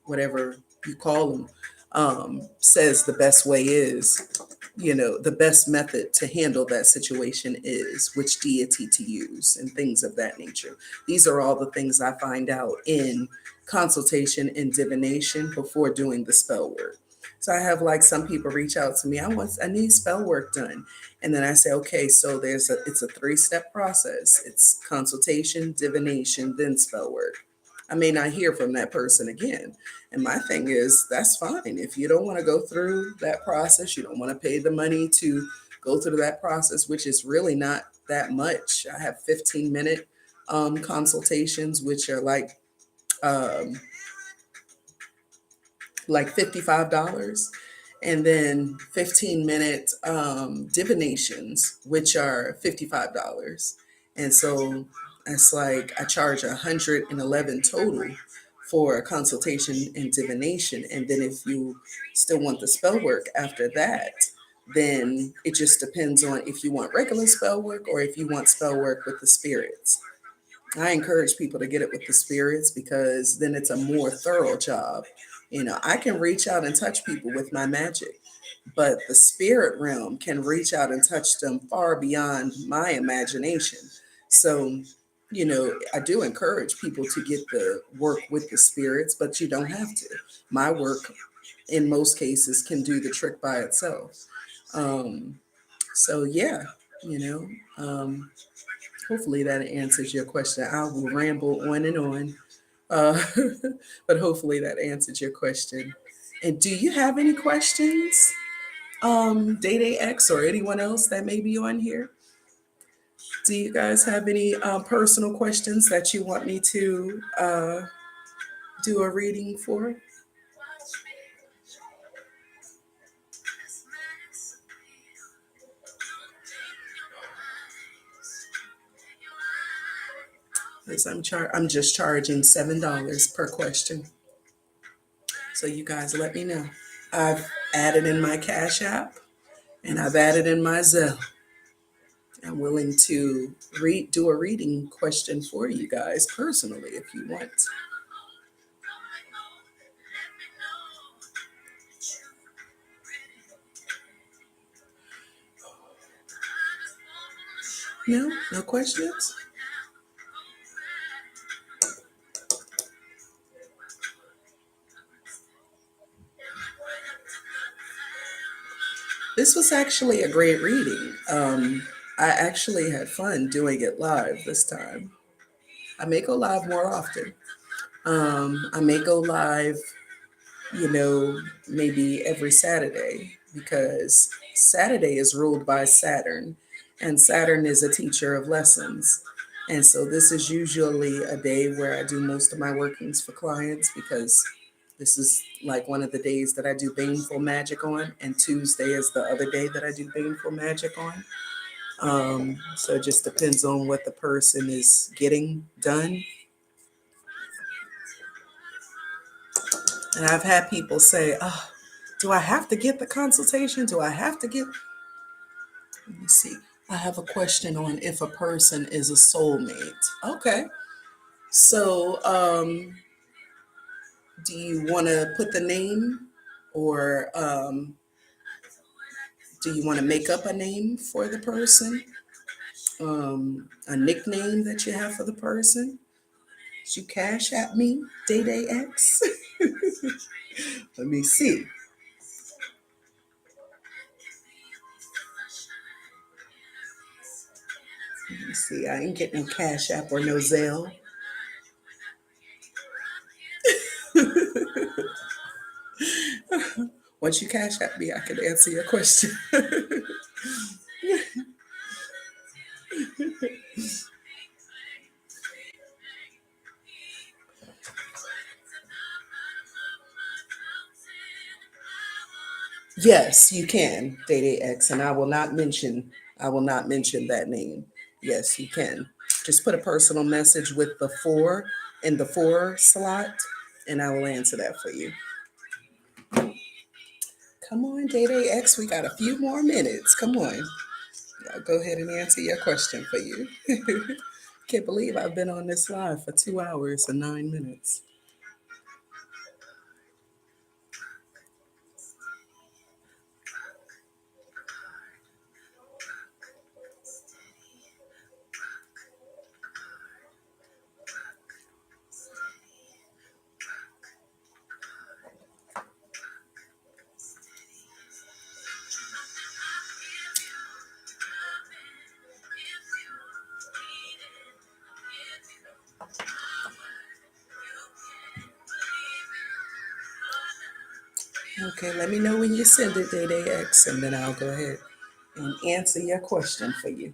whatever you call them, says the best way is, the best method to handle that situation is, which deity to use, and things of that nature. These are all the things I find out in consultation and divination before doing the spell work. So I have like some people reach out to me, I need spell work done. And then I say, okay, so it's a 3-step process. It's consultation, divination, then spell work. I may not hear from that person again. And my thing is, that's fine. If you don't want to go through that process, you don't want to pay the money to go through that process, which is really not that much. I have 15-minute consultations, which are um, like $55, and then 15-minute divinations, which are $55. And so it's like I charge 111 total for a consultation and divination. And then if you still want the spell work after that, then it just depends on if you want regular spell work or if you want spell work with the spirits. I encourage people to get it with the spirits because then it's a more thorough job. I can reach out and touch people with my magic, but the spirit realm can reach out and touch them far beyond my imagination. So, I do encourage people to get the work with the spirits, but you don't have to. My work, in most cases, can do the trick by itself. Um, so, yeah, you know. Hopefully that answers your question. I will ramble on and on, uh, but hopefully that answered your question. And do you have any questions, Day Day X or anyone else that may be on here? Do you guys have any personal questions that you want me to do a reading for? Because I'm just charging $7 per question. So you guys let me know. I've added in my Cash App and I've added in my Zelle. I'm willing to do a reading question for you guys personally if you want. No? No questions? This was actually a great reading. I actually had fun doing it live this time. I may go live more often. I may go live, maybe every Saturday because Saturday is ruled by Saturn, and Saturn is a teacher of lessons. And so this is usually a day where I do most of my workings for clients because this is like one of the days that I do baneful magic on, and Tuesday is the other day that I do baneful magic on. So it just depends on what the person is getting done. And I've had people say, oh, do I have to get the consultation? Do I have to get? Let me see. I have a question on if a person is a soulmate. Okay. So, do you want to put the name or do you want to make up a name for the person? A nickname that you have for the person? Did you cash at me, Day Day X? Let me see. Let me see. I ain't getting no Cash App or no Zelle. Once you cash at me, I can answer your question. Yes, you can, Day Day X, and I will not mention that name. Yes, you can. Just put a personal message with the four in the four slot, and I will answer that for you. Come on, Day Day X, we got a few more minutes. Come on. I'll go ahead and answer your question for you. Can't believe I've been on this live for 2 hours and 9 minutes. Okay, let me know when you send it, Day Day X, and then I'll go ahead and answer your question for you.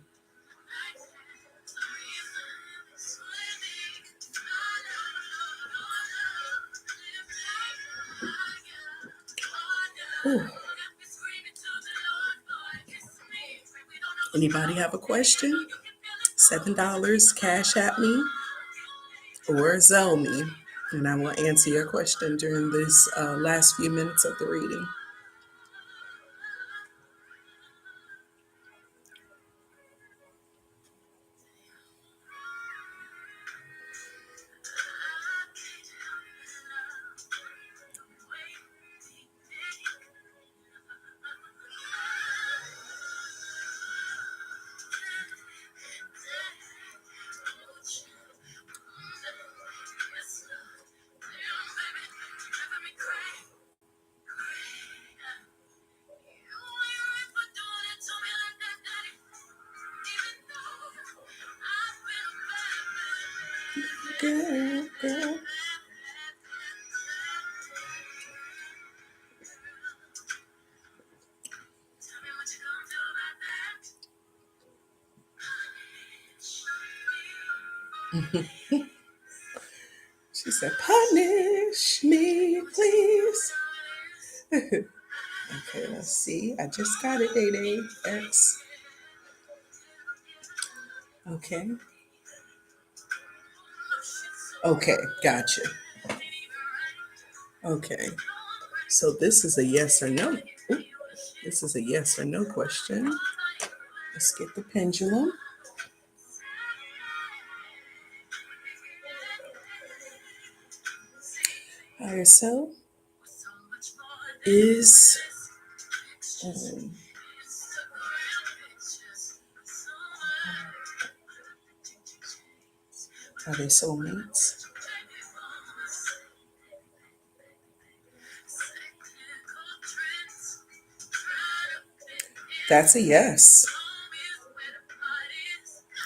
Ooh. Anybody have a question? $7, cash at me or Zelle me, and I will answer your question during this last few minutes of the reading. Girl, girl. She said, punish me, please. Okay, let's see. I just got it, Day Day X. Okay. Okay, gotcha. Okay. So this is a yes or no. Ooh, this is a yes or no question. Let's get the pendulum. Higher self is are they soulmates? That's a yes.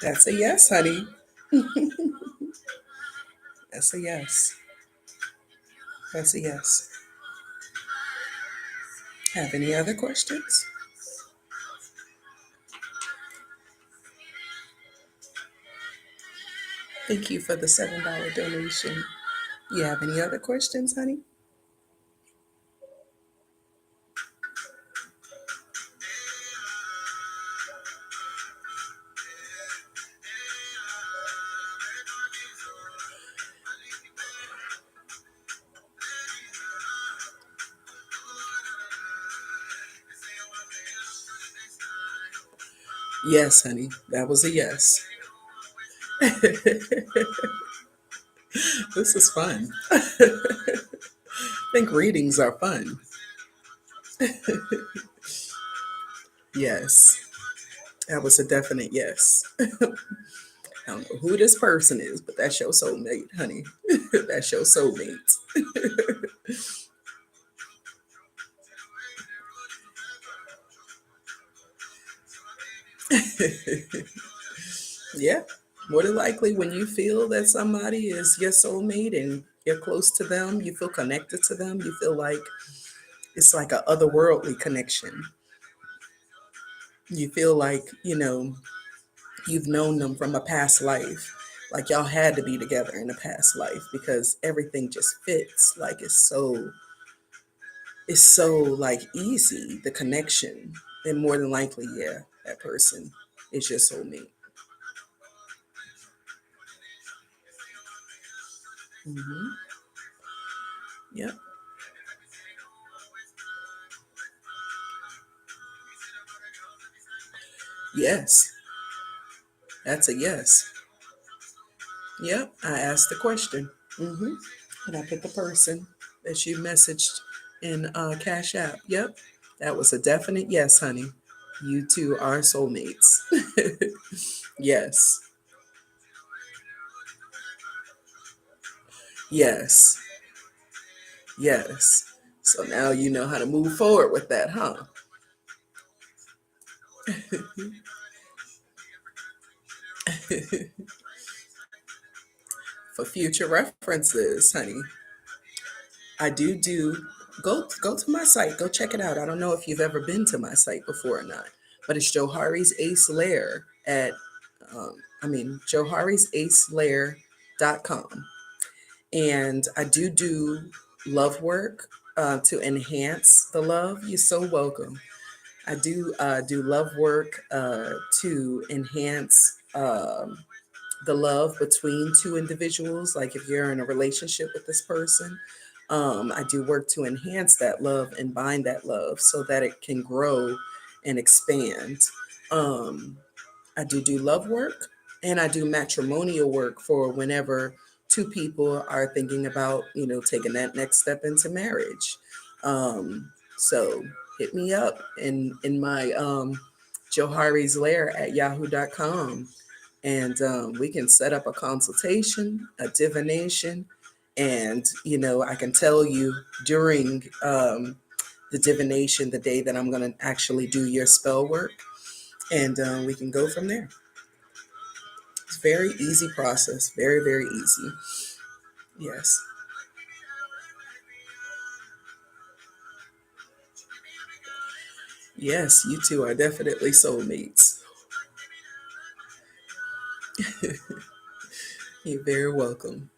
That's a yes, honey. That's a yes. That's a yes. Have any other questions? Thank you for the $7 donation. You have any other questions, honey? Yes, honey. That was a yes. This is fun. I think readings are fun. Yes. That was a definite yes. I don't know who this person is, but that's your soulmate, honey. That's your soulmate. Yeah. More than likely, when you feel that somebody is your soulmate and you're close to them, you feel connected to them, you feel like it's like a otherworldly connection. You feel like, you've known them from a past life. Like y'all had to be together in a past life because everything just fits. Like it's so like easy, the connection. And more than likely, yeah, that person is your soulmate. Mm-hmm. Yep. Yes. That's a yes. Yep. I asked the question. Mm-hmm. And I put the person that you messaged in Cash App. Yep. That was a definite yes, honey. You two are soulmates. Yes. Yes. Yes. So now you know how to move forward with that, huh? For future references, honey, I do Go to my site. Go check it out. I don't know if you've ever been to my site before or not, but it's Johari's Ace Lair at joharisacelairdot com. And I do love work to enhance the love. You're so welcome. I do love work to enhance the love between two individuals. Like if you're in a relationship with this person, I do work to enhance that love and bind that love so that it can grow and expand. Um, I do love work, and I do matrimonial work for whenever two people are thinking about, taking that next step into marriage. So hit me up in my Johari's Lair at yahoo.com, and we can set up a consultation, a divination, and I can tell you during the divination the day that I'm going to actually do your spell work, and we can go from there. It's very easy process, very very easy. Yes, yes, you two are definitely soulmates. You're very welcome.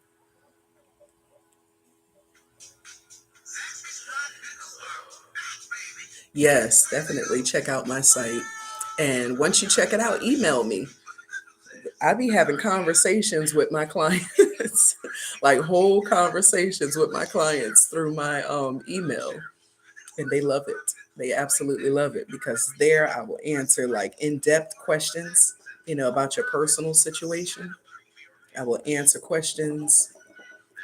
Yes, definitely check out my site, and once you check it out, email me. I be having conversations with my clients, like whole conversations with my clients through my email, and they love it. They absolutely love it because there I will answer like in-depth questions, about your personal situation. I will answer questions,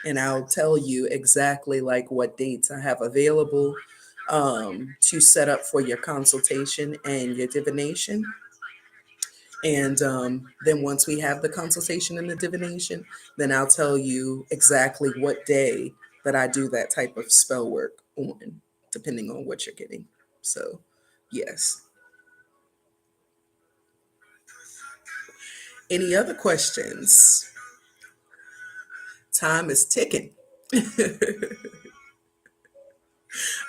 and I'll tell you exactly like what dates I have available to set up for your consultation and your divination. And then once we have the consultation and the divination, then I'll tell you exactly what day that I do that type of spell work on, depending on what you're getting. So, yes. Any other questions? Time is ticking.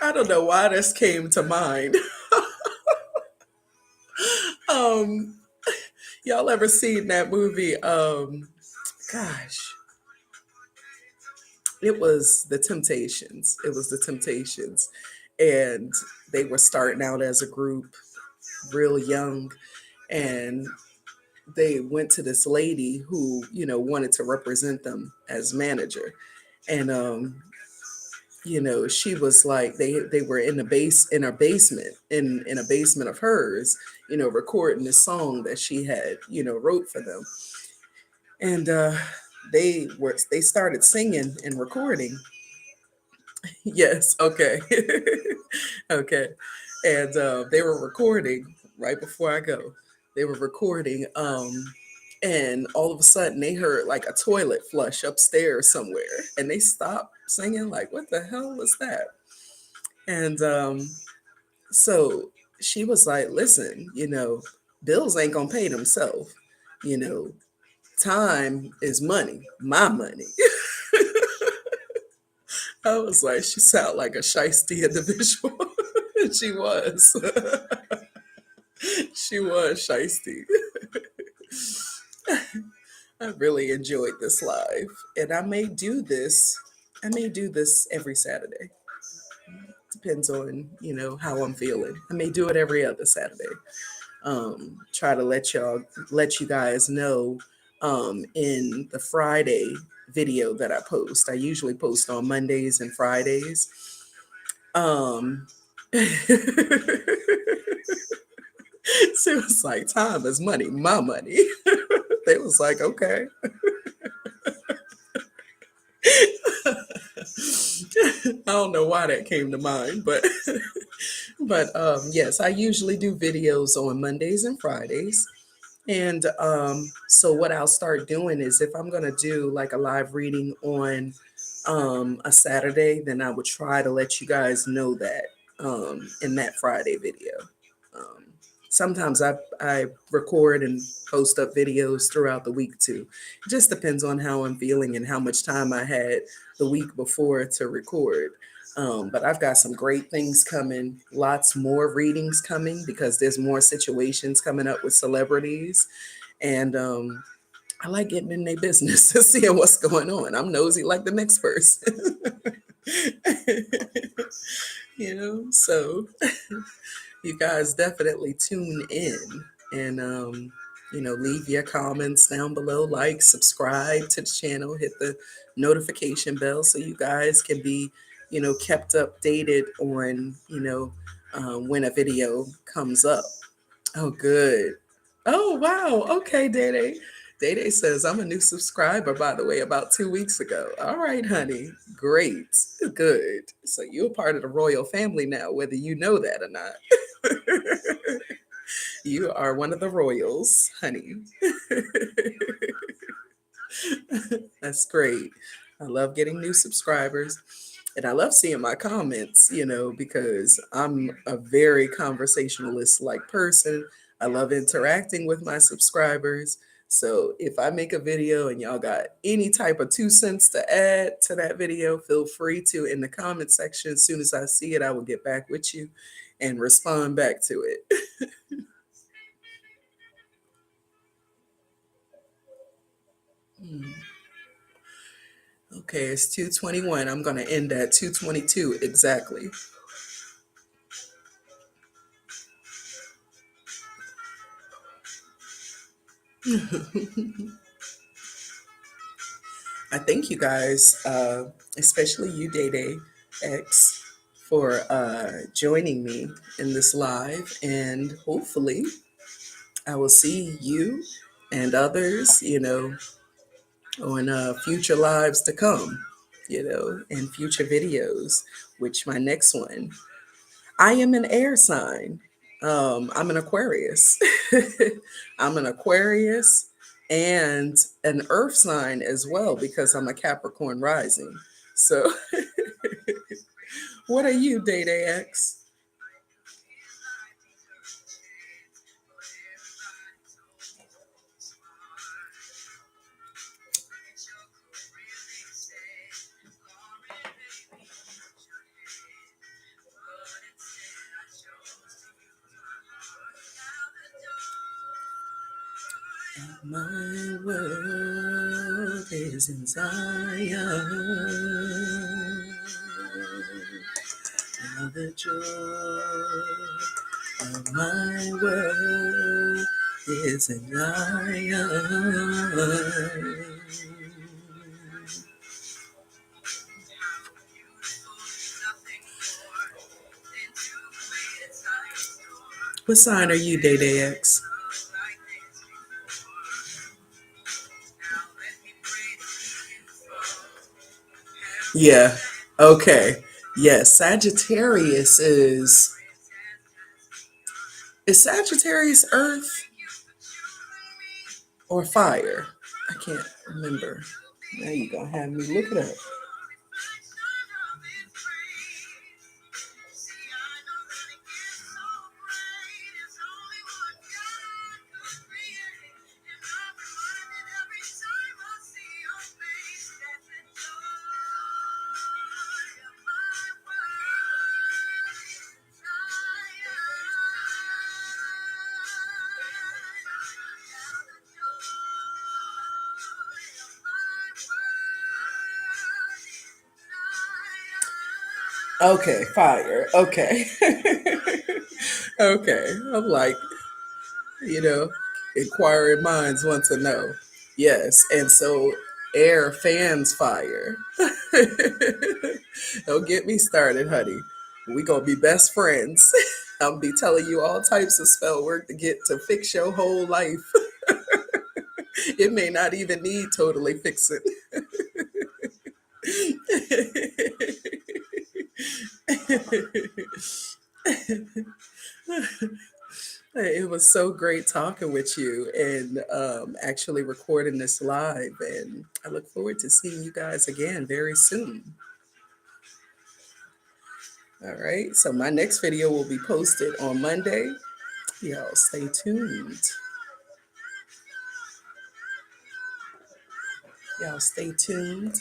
I don't know why this came to mind. um, y'all ever seen that movie? Gosh, it was the Temptations. It was the Temptations, and they were starting out as a group, real young, and they went to this lady who wanted to represent them as manager, and she was like they were in the base in her basement in a basement of hers, recording this song that she had wrote for them, and they started singing and recording. Yes, okay. Okay. And they were recording right before I go. They were recording, and all of a sudden they heard like a toilet flush upstairs somewhere, and they stopped singing, like, what the hell was that? And so she was like, listen, bills ain't gonna pay themselves. You know, time is money, my money. I was like, she sounded like a shisty individual. She was. She was shisty. I really enjoyed this live. And I may do this every Saturday. Depends on, how I'm feeling. I may do it every other Saturday. Try to let you guys know in the Friday video that I post. I usually post on Mondays and Fridays. Um So it was like, time is money, my money. They was like, okay. I don't know why that came to mind, but yes, I usually do videos on Mondays and Fridays. And so what I'll start doing is if I'm gonna do like a live reading on a Saturday, then I would try to let you guys know that in that Friday video. Um, Sometimes I record and post up videos throughout the week too. It just depends on how I'm feeling and how much time I had the week before to record. But I've got some great things coming, lots more readings coming because there's more situations coming up with celebrities. And I like getting in their business and seeing what's going on. I'm nosy like the next person. So you guys definitely tune in and leave your comments down below, like, subscribe to the channel, hit the notification bell so you guys can be kept updated on when a video comes up. Oh, good. Oh, wow. Okay, Day Day says, I'm a new subscriber, by the way, about 2 weeks ago. All right, honey. Great. Good. So you're part of the royal family now, whether you know that or not. You are one of the royals, honey. That's great. I love getting new subscribers. And I love seeing my comments, because I'm a very conversationalist like person. I love interacting with my subscribers. So if I make a video and y'all got any type of 2 cents to add to that video, feel free to in the comment section. As soon as I see it, I will get back with you and respond back to it. Okay, it's 2:21. I'm going to end at 2:22 exactly. I thank you guys, especially you, Day Day X, for joining me in this live. And hopefully, I will see you and others, on future lives to come, and future videos, which my next one. I am an air sign. I'm an Aquarius. I'm an Aquarius and an earth sign as well because I'm a Capricorn rising. So, what are you, Day Day X? My world is in Zion. Now the joy of my world is in Zion. What sign are you, Day Day X? Yeah. Okay. Yes. Sagittarius is Sagittarius Earth or fire? I can't remember. Now you're gonna have me look it up. Okay, fire. Okay. Okay. I'm like, you know, inquiring minds want to know. Yes. And so air fans fire. Don't get me started, honey. We gonna be best friends. I'll be telling you all types of spell work to get to fix your whole life. It may not even need totally fixing. It was so great talking with you and actually recording this live. And I look forward to seeing you guys again very soon. All right. So my next video will be posted on Monday. Y'all stay tuned. Y'all stay tuned.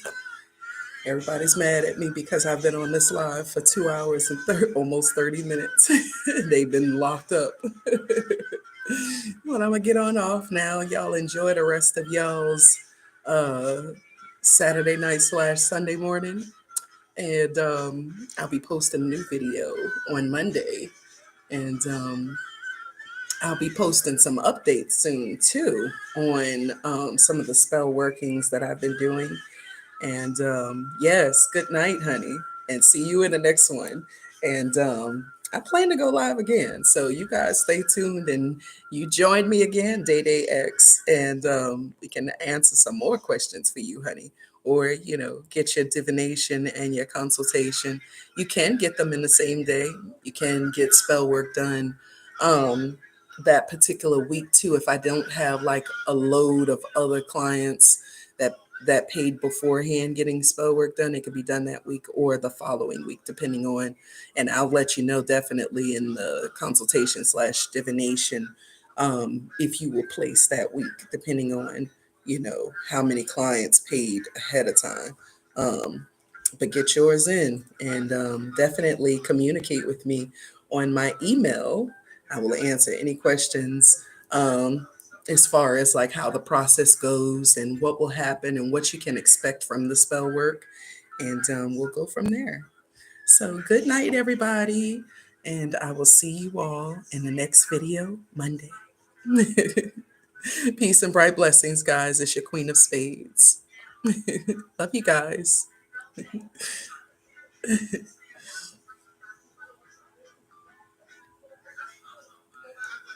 Everybody's mad at me because I've been on this live for 2 hours and almost 30 minutes. They've been locked up. Well, I'm gonna get on off now. Y'all enjoy the rest of y'all's uh, Saturday night / Sunday morning. And I'll be posting a new video on Monday. And I'll be posting some updates soon too on some of the spell workings that I've been doing. And yes, good night, honey. And see you in the next one. And I plan to go live again. So you guys stay tuned and you join me again, Day Day X. And we can answer some more questions for you, honey. Or, get your divination and your consultation. You can get them in the same day. You can get spell work done um, that particular week too. If I don't have like a load of other clients that paid beforehand getting spell work done, it could be done that week or the following week, depending on, and I'll let you know definitely in the consultation / divination if you will place that week, depending on, how many clients paid ahead of time. Um, but get yours in and definitely communicate with me on my email. I will answer any questions. As far as like how the process goes and what will happen and what you can expect from the spell work. And we'll go from there. So good night, everybody. And I will see you all in the next video Monday. Peace and bright blessings, guys. It's your Queen of Spades. Love you guys.